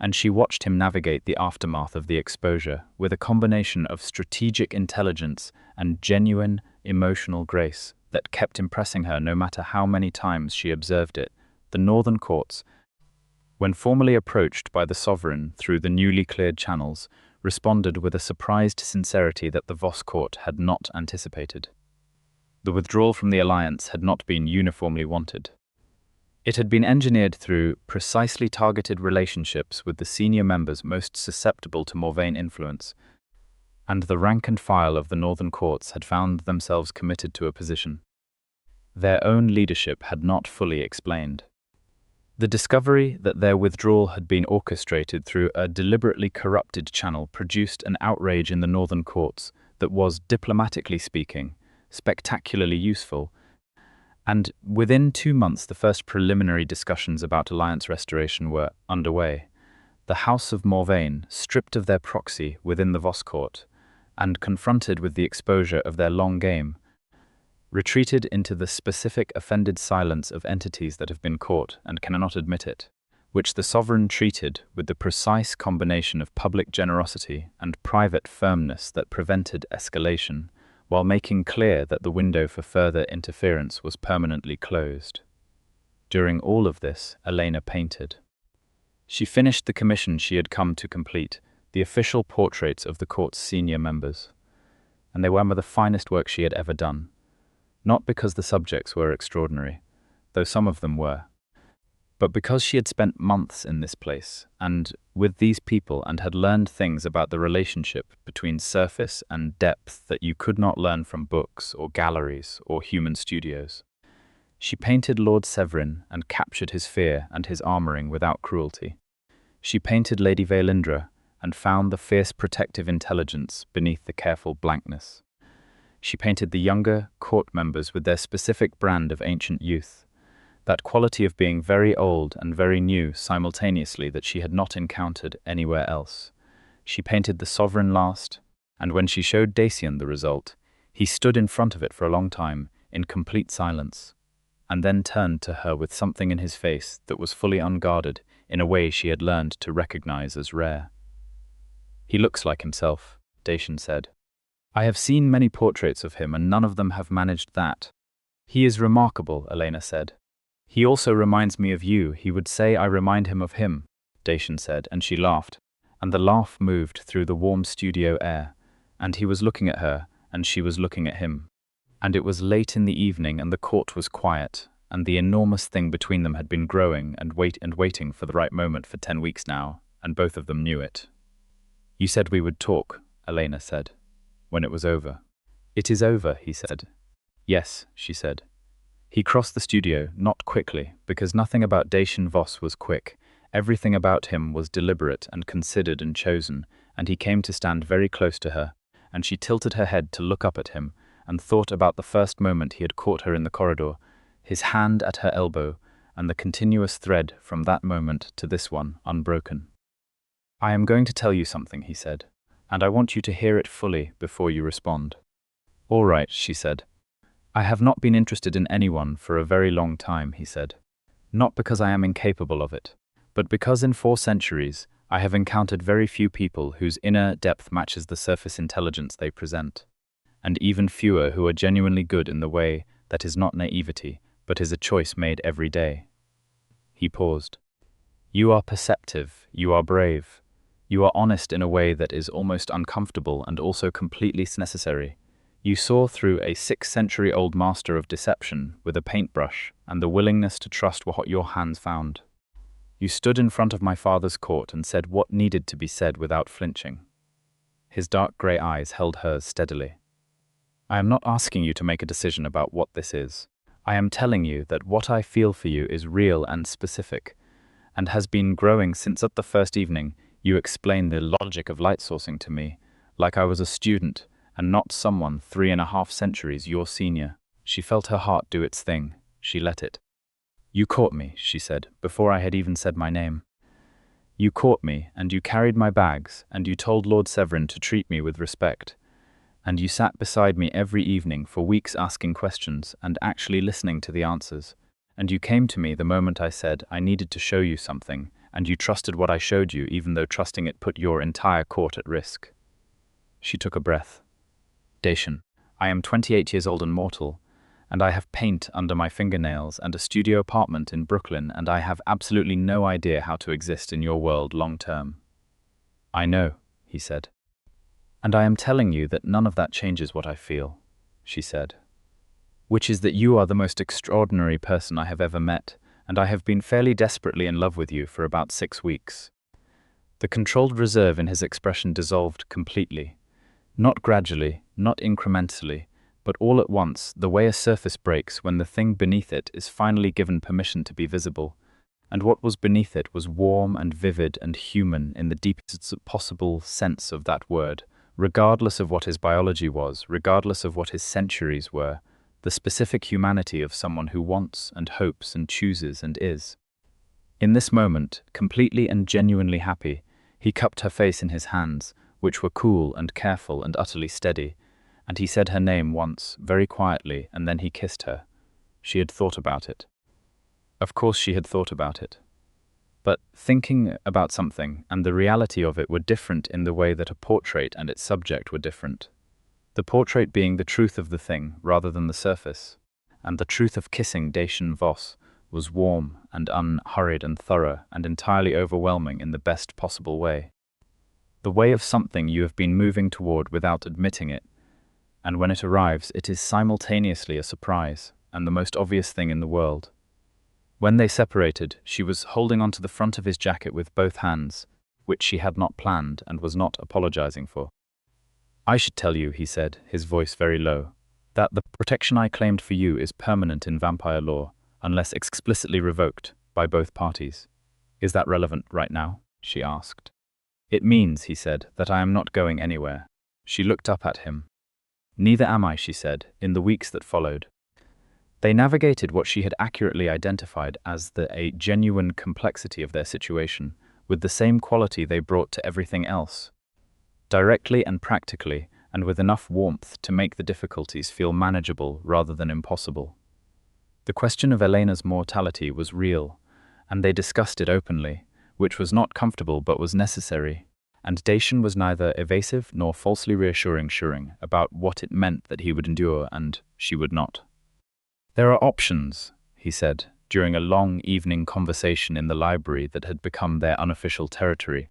And she watched him navigate the aftermath of the exposure with a combination of strategic intelligence and genuine emotional grace that kept impressing her no matter how many times she observed it. The northern courts, when formally approached by the sovereign through the newly cleared channels, responded with a surprised sincerity that the Voss court had not anticipated. The withdrawal from the alliance had not been uniformly wanted. It had been engineered through precisely targeted relationships with the senior members most susceptible to Morvain influence, and the rank and file of the northern courts had found themselves committed to a position their own leadership had not fully explained. The discovery that their withdrawal had been orchestrated through a deliberately corrupted channel produced an outrage in the northern courts that was, diplomatically speaking, spectacularly useful, and within 2 months the first preliminary discussions about alliance restoration were underway. The House of Morvain, stripped of their proxy within the Voss court, and confronted with the exposure of their long game, retreated into the specific offended silence of entities that have been caught and cannot admit it, which the sovereign treated with the precise combination of public generosity and private firmness that prevented escalation, while making clear that the window for further interference was permanently closed. During all of this, Elena painted. She finished the commission she had come to complete, the official portraits of the court's senior members, and they were the finest work she had ever done. Not because the subjects were extraordinary, though some of them were, but because she had spent months in this place and with these people and had learned things about the relationship between surface and depth that you could not learn from books or galleries or human studios. She painted Lord Severin and captured his fear and his armoring without cruelty. She painted Lady Vaelindra and found the fierce protective intelligence beneath the careful blankness. She painted the younger court members with their specific brand of ancient youth, that quality of being very old and very new simultaneously that she had not encountered anywhere else. She painted the sovereign last, and when she showed Dacian the result, he stood in front of it for a long time in complete silence, and then turned to her with something in his face that was fully unguarded in a way she had learned to recognize as rare. "He looks like himself," Dacian said. "I have seen many portraits of him, and none of them have managed that." "He is remarkable," Elena said. "He also reminds me of you. He would say I remind him of him," Dacian said, and she laughed, and the laugh moved through the warm studio air, and he was looking at her, and she was looking at him. And it was late in the evening, and the court was quiet, and the enormous thing between them had been growing and waiting for the right moment for 10 weeks now, and both of them knew it. "You said we would talk," Elena said, when it was over. "It is over," he said. "Yes," she said. He crossed the studio, not quickly, because nothing about Dacian Voss was quick. Everything about him was deliberate and considered and chosen, and he came to stand very close to her, and she tilted her head to look up at him, and thought about the first moment he had caught her in the corridor, his hand at her elbow, and the continuous thread from that moment to this one, unbroken. "I am going to tell you something," he said, "and I want you to hear it fully before you respond." "All right," she said. "I have not been interested in anyone for a very long time," he said. "Not because I am incapable of it, but because in 4 centuries I have encountered very few people whose inner depth matches the surface intelligence they present, and even fewer who are genuinely good in the way that is not naivety, but is a choice made every day." He paused. "You are perceptive, you are brave, you are honest in a way that is almost uncomfortable and also completely necessary. You saw through a 6-century-old master of deception with a paintbrush and the willingness to trust what your hands found. You stood in front of my father's court and said what needed to be said without flinching." His dark grey eyes held hers steadily. "I am not asking you to make a decision about what this is. I am telling you that what I feel for you is real and specific, and has been growing since at the first evening you explained the logic of light sourcing to me, like I was a student, and not someone 3.5 centuries your senior." She felt her heart do its thing. She let it. "You caught me," she said, before I had even said my name. "You caught me, and you carried my bags, and you told Lord Severin to treat me with respect. And you sat beside me every evening for weeks asking questions and actually listening to the answers. And you came to me the moment I said I needed to show you something, and you trusted what I showed you even though trusting it put your entire court at risk." She took a breath. "Dacian, I am 28 years old and mortal, and I have paint under my fingernails and a studio apartment in Brooklyn, and I have absolutely no idea how to exist in your world long term." "I know," he said. "And I am telling you that none of that changes what I feel," she said. "Which is that you are the most extraordinary person I have ever met, and I have been fairly desperately in love with you for about 6 weeks." The controlled reserve in his expression dissolved completely. Not gradually, not incrementally, but all at once, the way a surface breaks when the thing beneath it is finally given permission to be visible. And what was beneath it was warm and vivid and human in the deepest possible sense of that word, regardless of what his biology was, regardless of what his centuries were, the specific humanity of someone who wants and hopes and chooses and is. In this moment, completely and genuinely happy, he cupped her face in his hands, which were cool and careful and utterly steady, and he said her name once, very quietly, and then he kissed her. She had thought about it. Of course she had thought about it. But thinking about something and the reality of it were different in the way that a portrait and its subject were different. The portrait being the truth of the thing rather than the surface, and the truth of kissing Dacian Voss was warm and unhurried and thorough and entirely overwhelming in the best possible way. The way of something you have been moving toward without admitting it, and when it arrives, it is simultaneously a surprise and the most obvious thing in the world. When they separated, she was holding onto the front of his jacket with both hands, which she had not planned and was not apologizing for. "I should tell you," he said, his voice very low, "that the protection I claimed for you is permanent in vampire law, unless explicitly revoked by both parties." "Is that relevant right now?" she asked. "It means," he said, "that I am not going anywhere." She looked up at him. "Neither am I," she said, in the weeks that followed. They navigated what she had accurately identified as a genuine complexity of their situation, with the same quality they brought to everything else. Directly and practically, and with enough warmth to make the difficulties feel manageable rather than impossible. The question of Elena's mortality was real, and they discussed it openly, which was not comfortable but was necessary, and Dacian was neither evasive nor falsely reassuring about what it meant that he would endure and she would not. "There are options," he said, during a long evening conversation in the library that had become their unofficial territory,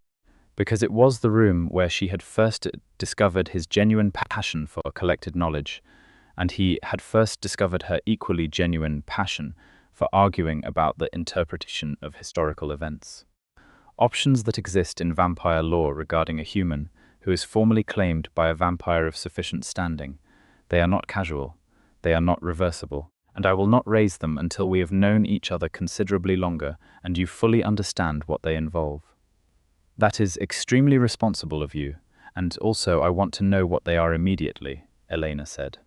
because it was the room where she had first discovered his genuine passion for collected knowledge, and he had first discovered her equally genuine passion for arguing about the interpretation of historical events. Options that exist in vampire law regarding a human who is formally claimed by a vampire of sufficient standing. They are not casual, they are not reversible, and I will not raise them until we have known each other considerably longer and you fully understand what they involve. That is extremely responsible of you, and also I want to know what they are immediately, Elena said.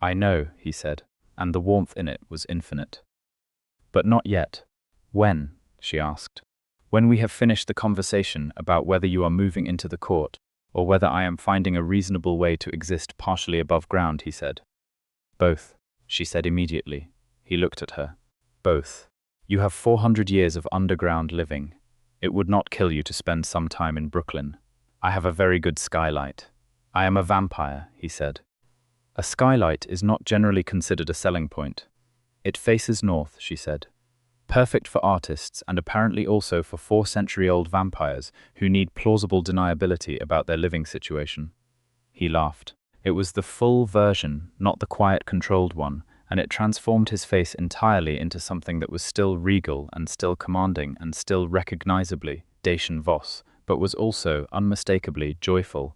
I know, he said, and the warmth in it was infinite. But not yet. When? She asked. When we have finished the conversation about whether you are moving into the court, or whether I am finding a reasonable way to exist partially above ground, he said. Both, she said immediately. He looked at her. Both. You have 400 years of underground living. It would not kill you to spend some time in Brooklyn. I have a very good skylight. I am a vampire, he said. A skylight is not generally considered a selling point. It faces north, she said. Perfect for artists and apparently also for 4-century-old vampires who need plausible deniability about their living situation. He laughed. It was the full version, not the quiet, controlled one, and it transformed his face entirely into something that was still regal and still commanding and still recognizably Dacian Voss, but was also unmistakably joyful,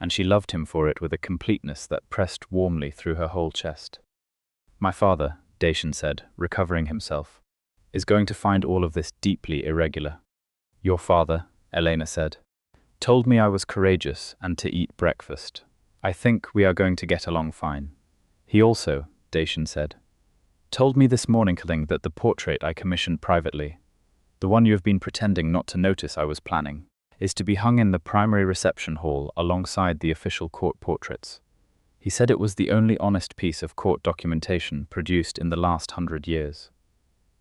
and she loved him for it with a completeness that pressed warmly through her whole chest. My father, Dacian said, recovering himself, is going to find all of this deeply irregular. Your father, Elena said, told me I was courageous and to eat breakfast. I think we are going to get along fine. He also, Dacian said, told me this morning that the portrait I commissioned privately, the one you have been pretending not to notice I was planning, is to be hung in the primary reception hall alongside the official court portraits. He said it was the only honest piece of court documentation produced in the last 100 years.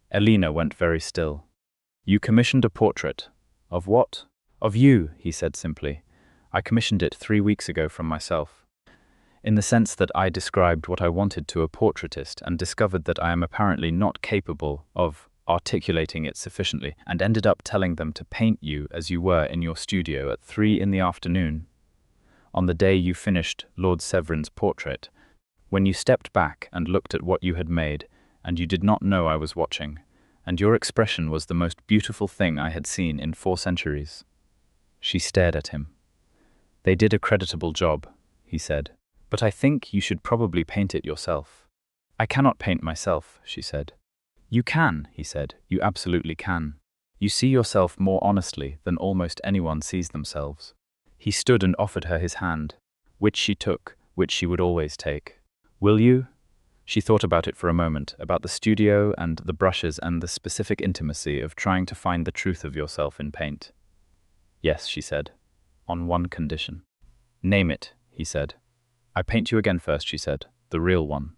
Elena went very still. You commissioned a portrait. Of what? Of you, he said simply. I commissioned it 3 weeks ago from myself. In the sense that I described what I wanted to a portraitist and discovered that I am apparently not capable of articulating it sufficiently, and ended up telling them to paint you as you were in your studio at 3 in the afternoon. On the day you finished Lord Severin's portrait, when you stepped back and looked at what you had made, and you did not know I was watching, and your expression was the most beautiful thing I had seen in 4 centuries. She stared at him. They did a creditable job, he said, but I think you should probably paint it yourself. I cannot paint myself, she said. You can, he said, you absolutely can. You see yourself more honestly than almost anyone sees themselves. He stood and offered her his hand, which she took, which she would always take. Will you? She thought about it for a moment, about the studio and the brushes and the specific intimacy of trying to find the truth of yourself in paint. Yes, she said, on one condition. Name it, he said. I paint you again first, she said, the real one.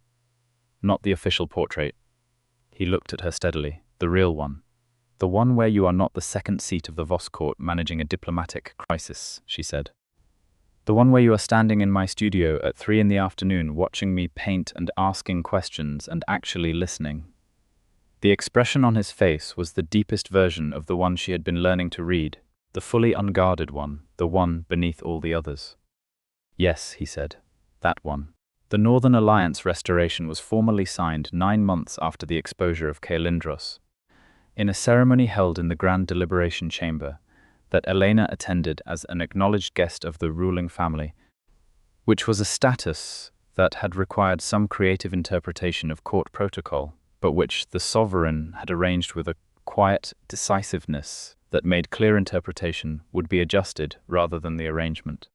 Not the official portrait. He looked at her steadily. The real one. The one where you are not the second seat of the Voss court managing a diplomatic crisis, she said. The one where you are standing in my studio at 3 in the afternoon watching me paint and asking questions and actually listening. The expression on his face was the deepest version of the one she had been learning to read, the fully unguarded one, the one beneath all the others. Yes, he said, that one. The Northern Alliance restoration was formally signed 9 months after the exposure of Kailindros, in a ceremony held in the Grand Deliberation Chamber that Elena attended as an acknowledged guest of the ruling family, which was a status that had required some creative interpretation of court protocol, but which the sovereign had arranged with a quiet decisiveness that made clear interpretation would be adjusted rather than the arrangement.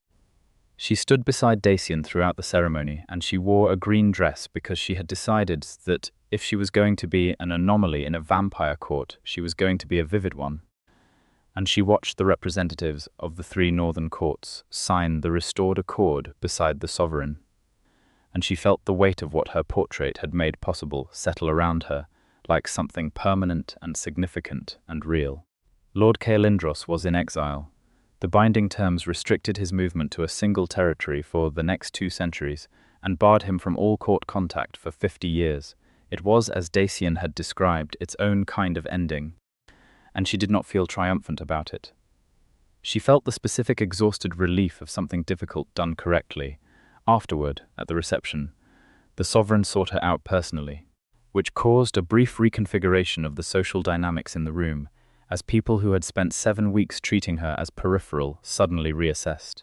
She stood beside Dacian throughout the ceremony, and she wore a green dress because she had decided that if she was going to be an anomaly in a vampire court, she was going to be a vivid one. And she watched the representatives of the 3 northern courts sign the restored accord beside the sovereign. And she felt the weight of what her portrait had made possible settle around her, like something permanent and significant and real. Lord Kailindros was in exile. The binding terms restricted his movement to a single territory for the next 2 centuries and barred him from all court contact for 50 years. It was, as Dacian had described, its own kind of ending, and she did not feel triumphant about it. She felt the specific exhausted relief of something difficult done correctly. Afterward, at the reception, the sovereign sought her out personally. which caused a brief reconfiguration of the social dynamics in the room, as people who had spent 7 weeks treating her as peripheral suddenly reassessed.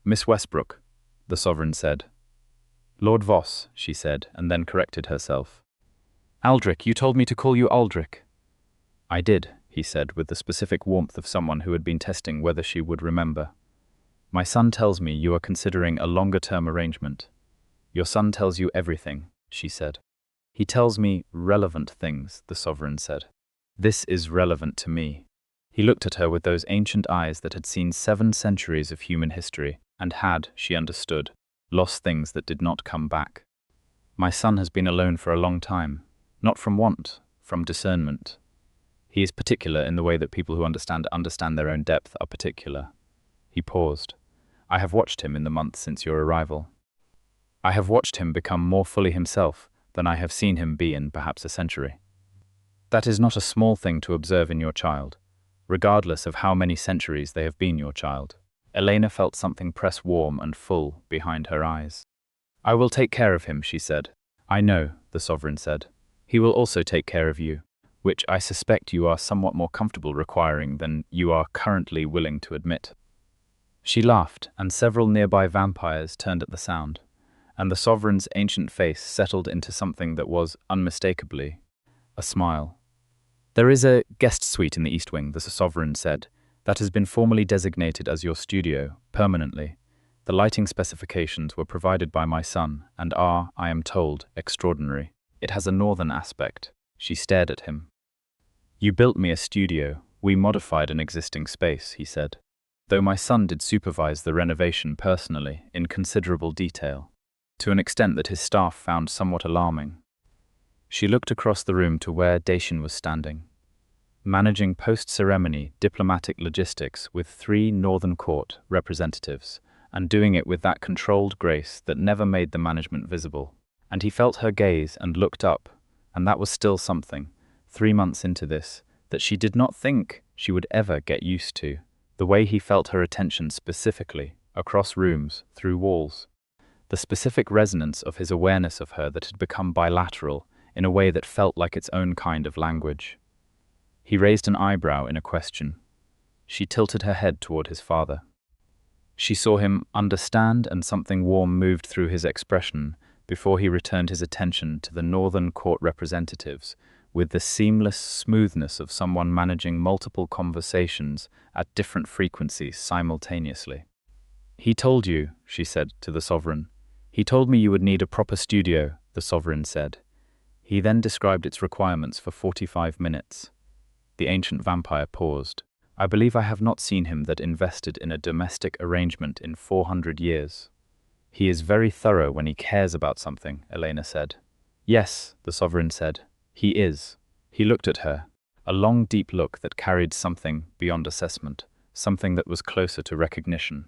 "Miss Westbrook," the sovereign said. "Lord Voss," she said, and then corrected herself. "Aldrich, you told me to call you Aldrich." "I did," he said, with the specific warmth of someone who had been testing whether she would remember. "My son tells me you are considering a longer-term arrangement." "Your son tells you everything," she said. "He tells me relevant things," the sovereign said. "This is relevant to me." He looked at her with those ancient eyes that had seen 7 centuries of human history and had, she understood, lost things that did not come back. "My son has been alone for a long time, not from want, from discernment. He is particular in the way that people who understand their own depth are particular." He paused. "I have watched him in the months since your arrival. I have watched him become more fully himself than I have seen him be in perhaps a century. That is not a small thing to observe in your child, regardless of how many centuries they have been your child." Elena felt something press warm and full behind her eyes. "I will take care of him," she said. "I know," the sovereign said. "He will also take care of you, which I suspect you are somewhat more comfortable requiring than you are currently willing to admit." She laughed, and several nearby vampires turned at the sound, and the sovereign's ancient face settled into something that was, unmistakably, a smile. "There is a guest suite in the East Wing," the sovereign said, "that has been formally designated as your studio, permanently. The lighting specifications were provided by my son and are, I am told, extraordinary. It has a northern aspect." She stared at him. "You built me a studio. We modified an existing space," he said, "though my son did supervise the renovation personally, in considerable detail, to an extent that his staff found somewhat alarming." She looked across the room to where Dacian was standing, managing post-ceremony diplomatic logistics with 3 Northern Court representatives, and doing it with that controlled grace that never made the management visible. And he felt her gaze and looked up, and that was still something, 3 months into this, that she did not think she would ever get used to. The way he felt her attention specifically, across rooms, through walls. The specific resonance of his awareness of her that had become bilateral in a way that felt like its own kind of language. He raised an eyebrow in a question. She tilted her head toward his father. She saw him understand, and something warm moved through his expression before he returned his attention to the Northern Court representatives with the seamless smoothness of someone managing multiple conversations at different frequencies simultaneously. "He told you," she said to the sovereign. "He told me you would need a proper studio," the sovereign said. He then described its requirements for 45 minutes. The ancient vampire paused. "I believe I have not seen him that invested in a domestic arrangement in 400 years. He is very thorough when he cares about something," Elena said. "Yes," the sovereign said. "He is." He looked at her, a long, deep look that carried something beyond assessment, something that was closer to recognition.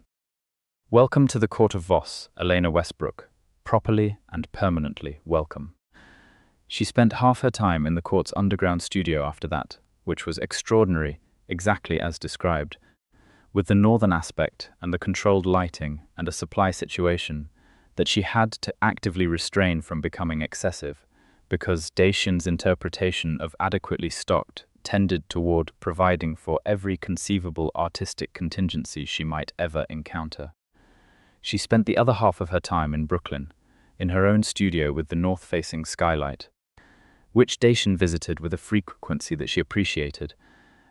"Welcome to the Court of Voss, Elena Westbrook. Properly and permanently welcome." She spent half her time in the court's underground studio after that, which was extraordinary, exactly as described, with the northern aspect and the controlled lighting and a supply situation that she had to actively restrain from becoming excessive, because Dacian's interpretation of adequately stocked tended toward providing for every conceivable artistic contingency she might ever encounter. She spent the other half of her time in Brooklyn, in her own studio with the north-facing skylight, which Dacian visited with a frequency that she appreciated,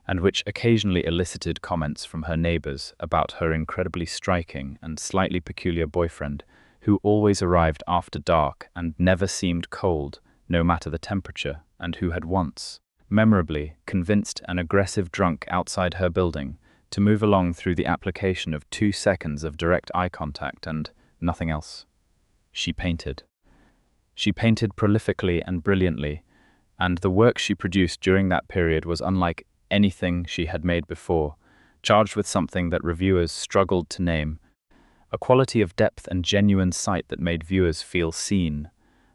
and which occasionally elicited comments from her neighbors about her incredibly striking and slightly peculiar boyfriend, who always arrived after dark and never seemed cold, no matter the temperature, and who had once, memorably, convinced an aggressive drunk outside her building to move along through the application of 2 seconds of direct eye contact and nothing else. She painted. She painted prolifically and brilliantly, and the work she produced during that period was unlike anything she had made before, charged with something that reviewers struggled to name, a quality of depth and genuine sight that made viewers feel seen,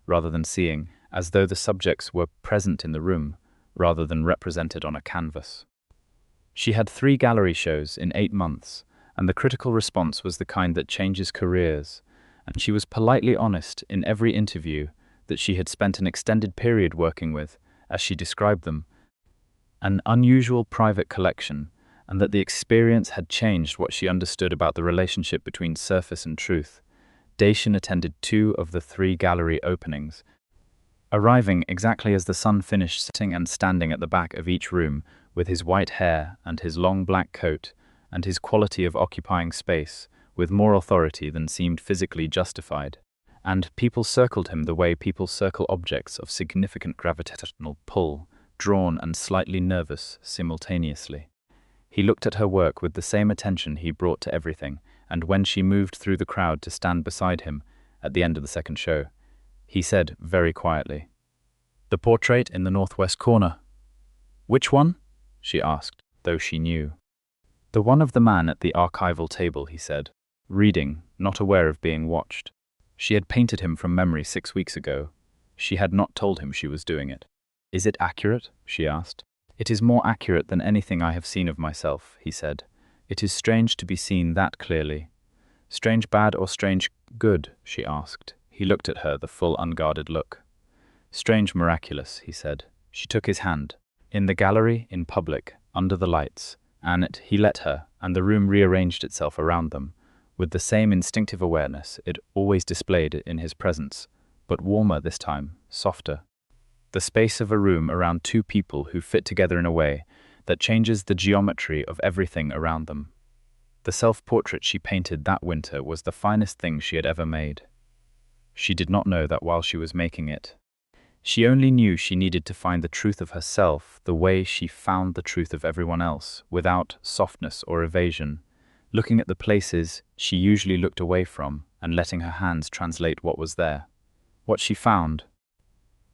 rather than seeing, as though the subjects were present in the room, rather than represented on a canvas. She had 3 gallery shows in 8 months, and the critical response was the kind that changes careers, and she was politely honest in every interview that she had spent an extended period working with, as she described them, an unusual private collection, and that the experience had changed what she understood about the relationship between surface and truth. Dacian attended 2 of the 3 gallery openings, arriving exactly as the sun finished setting and standing at the back of each room with his white hair and his long black coat and his quality of occupying space with more authority than seemed physically justified. And people circled him the way people circle objects of significant gravitational pull, drawn and slightly nervous simultaneously. He looked at her work with the same attention he brought to everything, and when she moved through the crowd to stand beside him at the end of the second show, he said very quietly, "The portrait in the northwest corner." "Which one?" she asked, though she knew. "The one of the man at the archival table," he said, reading, not aware of being watched. She had painted him from memory 6 weeks ago. She had not told him she was doing it. "Is it accurate?" she asked. "It is more accurate than anything I have seen of myself," he said. "It is strange to be seen that clearly." "Strange bad or strange good?" she asked. He looked at her, the full unguarded look. "Strange miraculous," he said. She took his hand. In the gallery, in public, under the lights, and he let her, and the room rearranged itself around them, with the same instinctive awareness it always displayed in his presence, but warmer this time, softer. The space of a room around 2 people who fit together in a way that changes the geometry of everything around them. The self-portrait she painted that winter was the finest thing she had ever made. She did not know that while she was making it. She only knew she needed to find the truth of herself the way she found the truth of everyone else, without softness or evasion, looking at the places she usually looked away from and letting her hands translate what was there. What she found,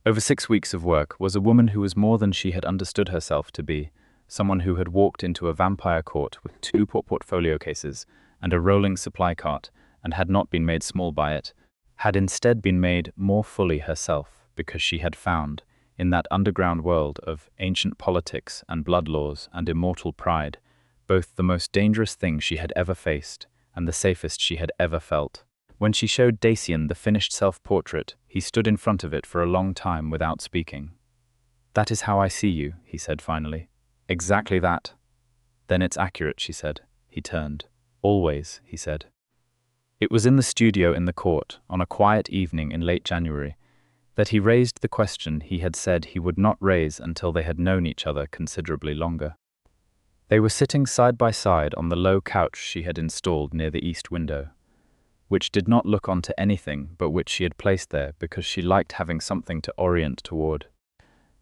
over 6 weeks of work, was a woman who was more than she had understood herself to be, someone who had walked into a vampire court with 2 portfolio cases and a rolling supply cart and had not been made small by it, had instead been made more fully herself, because she had found, in that underground world of ancient politics and blood laws and immortal pride, both the most dangerous thing she had ever faced and the safest she had ever felt. When she showed Dacian the finished self-portrait, he stood in front of it for a long time without speaking. "That is how I see you," he said finally. "Exactly that." "Then it's accurate," she said. He turned. "Always," he said. It was in the studio in the court, on a quiet evening in late January, that he raised the question he had said he would not raise until they had known each other considerably longer. They were sitting side by side on the low couch she had installed near the east window, which did not look onto anything but which she had placed there because she liked having something to orient toward.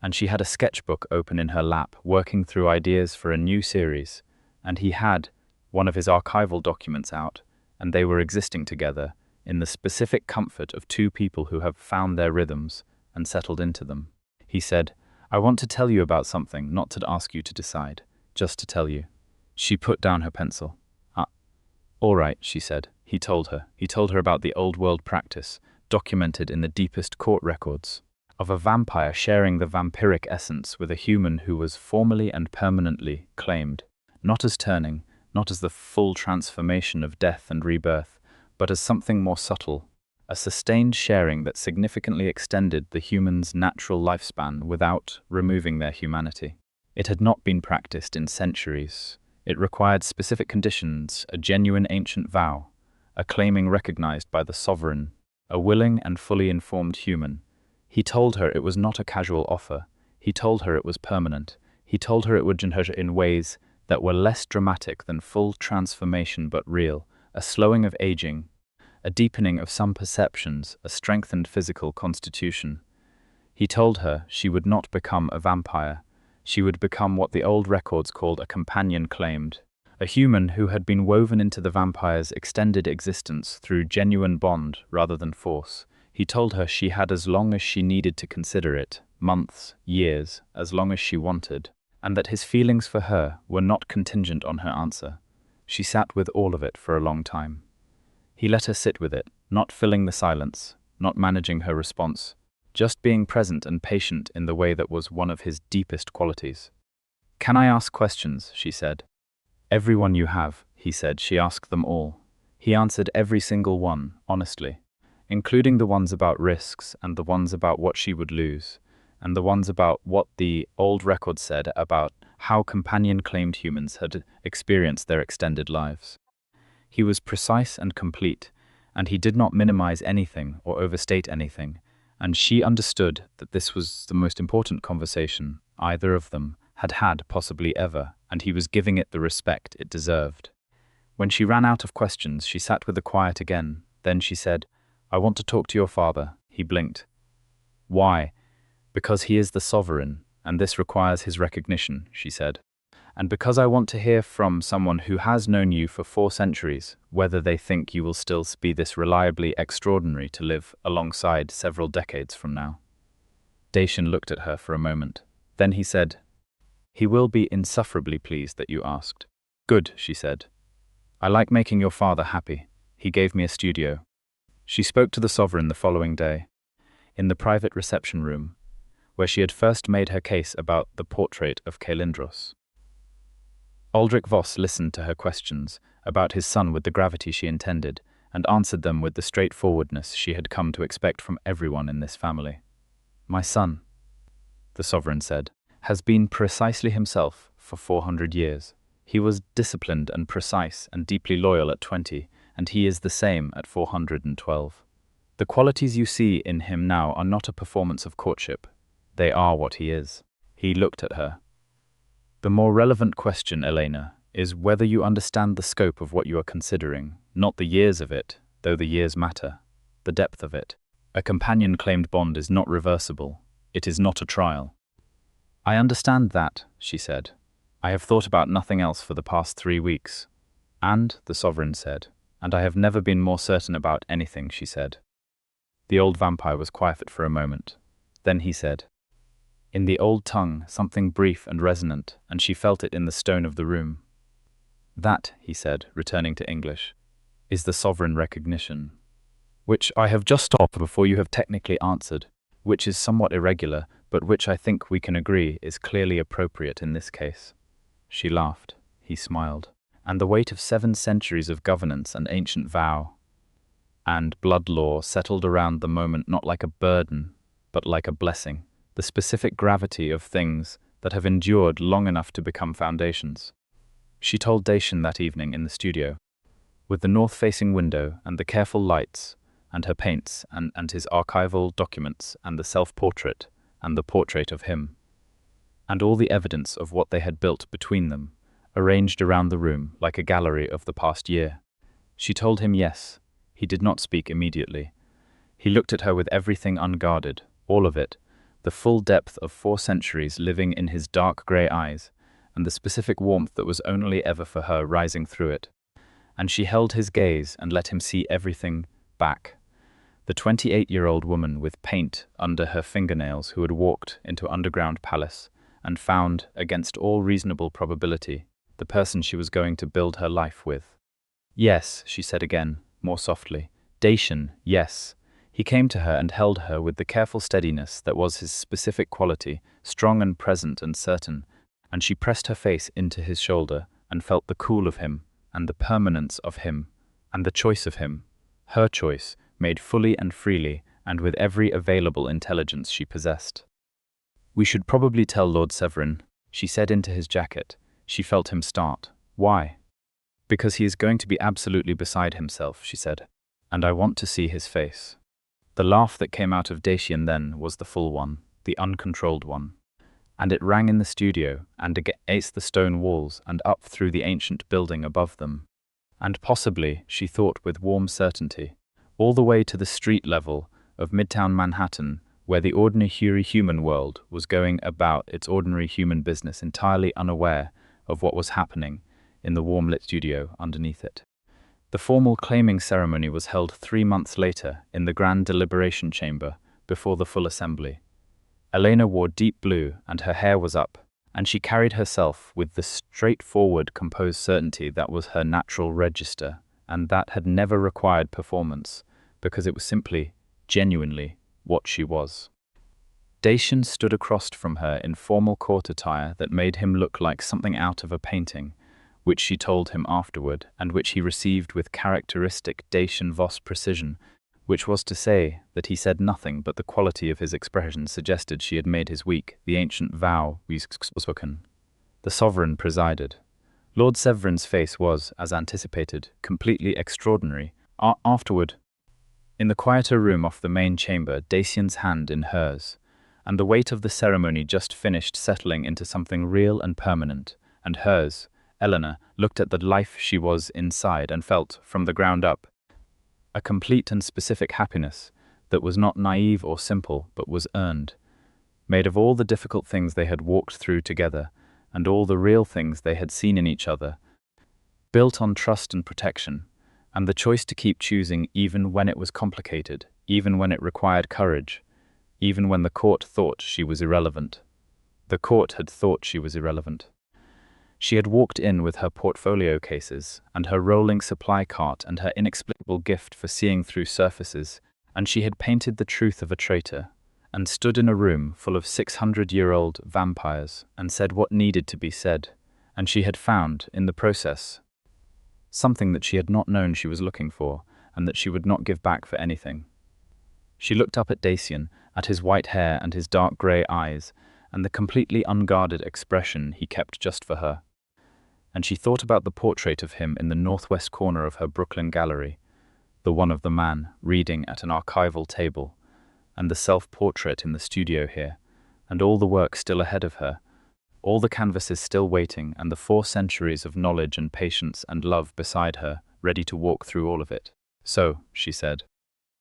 And she had a sketchbook open in her lap, working through ideas for a new series, and he had one of his archival documents out, and they were existing together in the specific comfort of 2 people who have found their rhythms and settled into them. He said, "I want to tell you about something, not to ask you to decide, just to tell you." She put down her pencil. "All right," she said. He told her. He told her about the old world practice, documented in the deepest court records, of a vampire sharing the vampiric essence with a human who was formally and permanently claimed, not as turning, not as the full transformation of death and rebirth, but as something more subtle, a sustained sharing that significantly extended the human's natural lifespan without removing their humanity. It had not been practiced in centuries. It required specific conditions, a genuine ancient vow, a claiming recognized by the sovereign, a willing and fully informed human. He told her it was not a casual offer. He told her it was permanent. He told her it would change her in ways that were less dramatic than full transformation but real, a slowing of aging, a deepening of some perceptions, a strengthened physical constitution. He told her she would not become a vampire. She would become what the old records called a companion claimed, a human who had been woven into the vampire's extended existence through genuine bond rather than force. He told her she had as long as she needed to consider it, months, years, as long as she wanted, and that his feelings for her were not contingent on her answer. She sat with all of it for a long time. He let her sit with it, not filling the silence, not managing her response, just being present and patient in the way that was one of his deepest qualities. "Can I ask questions?" she said. "Everyone you have," he said. She asked them all. He answered every single one, honestly. including the ones about risks and the ones about what she would lose, and the ones about what the old record said about how companion-claimed humans had experienced their extended lives. He was precise and complete, and he did not minimize anything or overstate anything, and she understood that this was the most important conversation either of them had had possibly ever, and he was giving it the respect it deserved. When she ran out of questions, she sat with the quiet again. Then she said, "I want to talk to your father." He blinked. "Why?" "Because he is the sovereign, and this requires his recognition," she said. "And because I want to hear from someone who has known you for 4 centuries, whether they think you will still be this reliably extraordinary to live alongside several decades from now." Dacian looked at her for a moment. Then he said, "He will be insufferably pleased that you asked." "Good," she said. "I like making your father happy. He gave me a studio." She spoke to the sovereign the following day, in the private reception room, where she had first made her case about the portrait of Kaelindros. Aldrich Voss listened to her questions about his son with the gravity she intended, and answered them with the straightforwardness she had come to expect from everyone in this family. "My son," the sovereign said, "has been precisely himself for 400 years. He was disciplined and precise and deeply loyal at 20, and he is the same at 412. The qualities you see in him now are not a performance of courtship. They are what he is." He looked at her. "The more relevant question, Elena, is whether you understand the scope of what you are considering, not the years of it, though the years matter, the depth of it. A companion-claimed bond is not reversible. It is not a trial." "I understand that," she said. "I have thought about nothing else for the past 3 weeks." "And," the sovereign said, "and I have never been more certain about anything," she said. The old vampire was quiet for a moment. Then he said, in the old tongue, something brief and resonant, and she felt it in the stone of the room. "That," he said, returning to English, "is the sovereign recognition, which I have just stopped before you have technically answered, which is somewhat irregular, but which I think we can agree is clearly appropriate in this case." She laughed. He smiled. "And the weight of 7 centuries of governance and ancient vow and blood law settled around the moment not like a burden, but like a blessing. The specific gravity of things that have endured long enough to become foundations." She told Dacian that evening in the studio, with the north-facing window and the careful lights, and her paints and his archival documents and the self-portrait and the portrait of him, and all the evidence of what they had built between them, arranged around the room like a gallery of the past year. She told him yes. He did not speak immediately. He looked at her with everything unguarded, all of it, the full depth of 4 centuries living in his dark grey eyes, and the specific warmth that was only ever for her rising through it. And she held his gaze and let him see everything back. The 28-year-old woman with paint under her fingernails who had walked into underground palace and found, against all reasonable probability, the person she was going to build her life with. "Yes," she said again, more softly. "Dacian, yes." He came to her and held her with the careful steadiness that was his specific quality, strong and present and certain, and she pressed her face into his shoulder and felt the cool of him, and the permanence of him, and the choice of him, her choice, made fully and freely, and with every available intelligence she possessed. "We should probably tell Lord Severin," she said into his jacket. She felt him start. "Why?" "Because he is going to be absolutely beside himself," she said, "and I want to see his face." The laugh that came out of Dacian then was the full one, the uncontrolled one, and it rang in the studio and against the stone walls and up through the ancient building above them, and possibly, she thought with warm certainty, all the way to the street level of Midtown Manhattan, where the ordinary human world was going about its ordinary human business entirely unaware of what was happening in the warm-lit studio underneath it. The formal claiming ceremony was held 3 months later in the Grand Deliberation Chamber before the full assembly. Elena wore deep blue and her hair was up, and she carried herself with the straightforward, composed certainty that was her natural register and that had never required performance, because it was simply, genuinely, what she was. Dacian stood across from her in formal court attire that made him look like something out of a painting, which she told him afterward, and which he received with characteristic Dacian Voss precision which was to say that he said nothing, but the quality of his expression suggested she had made his week, the ancient vow spoken. The sovereign presided. Lord Severin's face was, as anticipated, completely extraordinary. Afterward, in the quieter room off the main chamber, Dacian's hand in hers, and the weight of the ceremony just finished settling into something real and permanent, and hers, Elena, looked at the life she was inside and felt, from the ground up, a complete and specific happiness that was not naive or simple, but was earned, made of all the difficult things they had walked through together, and all the real things they had seen in each other, built on trust and protection, and the choice to keep choosing even when it was complicated, even when it required courage, even when the court thought she was irrelevant. The court had thought she was irrelevant. She had walked in with her portfolio cases, and her rolling supply cart, and her inexplicable gift for seeing through surfaces, and she had painted the truth of a traitor, and stood in a room full of 600-year-old vampires, and said what needed to be said, and she had found, in the process, something that she had not known she was looking for, and that she would not give back for anything. She looked up at Dacian, at his white hair and his dark grey eyes, and the completely unguarded expression he kept just for her. And she thought about the portrait of him in the northwest corner of her Brooklyn gallery, the one of the man reading at an archival table, and the self-portrait in the studio here, and all the work still ahead of her, all the canvases still waiting, and the 4 centuries of knowledge and patience and love beside her, ready to walk through all of it. "So," she said.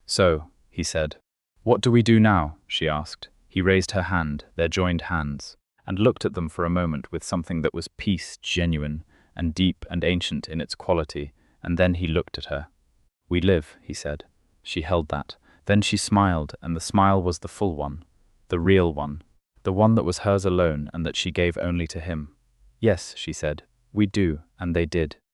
"So," he said. "What do we do now?" she asked. He raised her hand, their joined hands, and looked at them for a moment with something that was peace, genuine, and deep and ancient in its quality, and then he looked at her. "We live," he said. She held that. Then she smiled, and the smile was the full one, the real one, the one that was hers alone and that she gave only to him. "Yes," she said, "we do," and they did.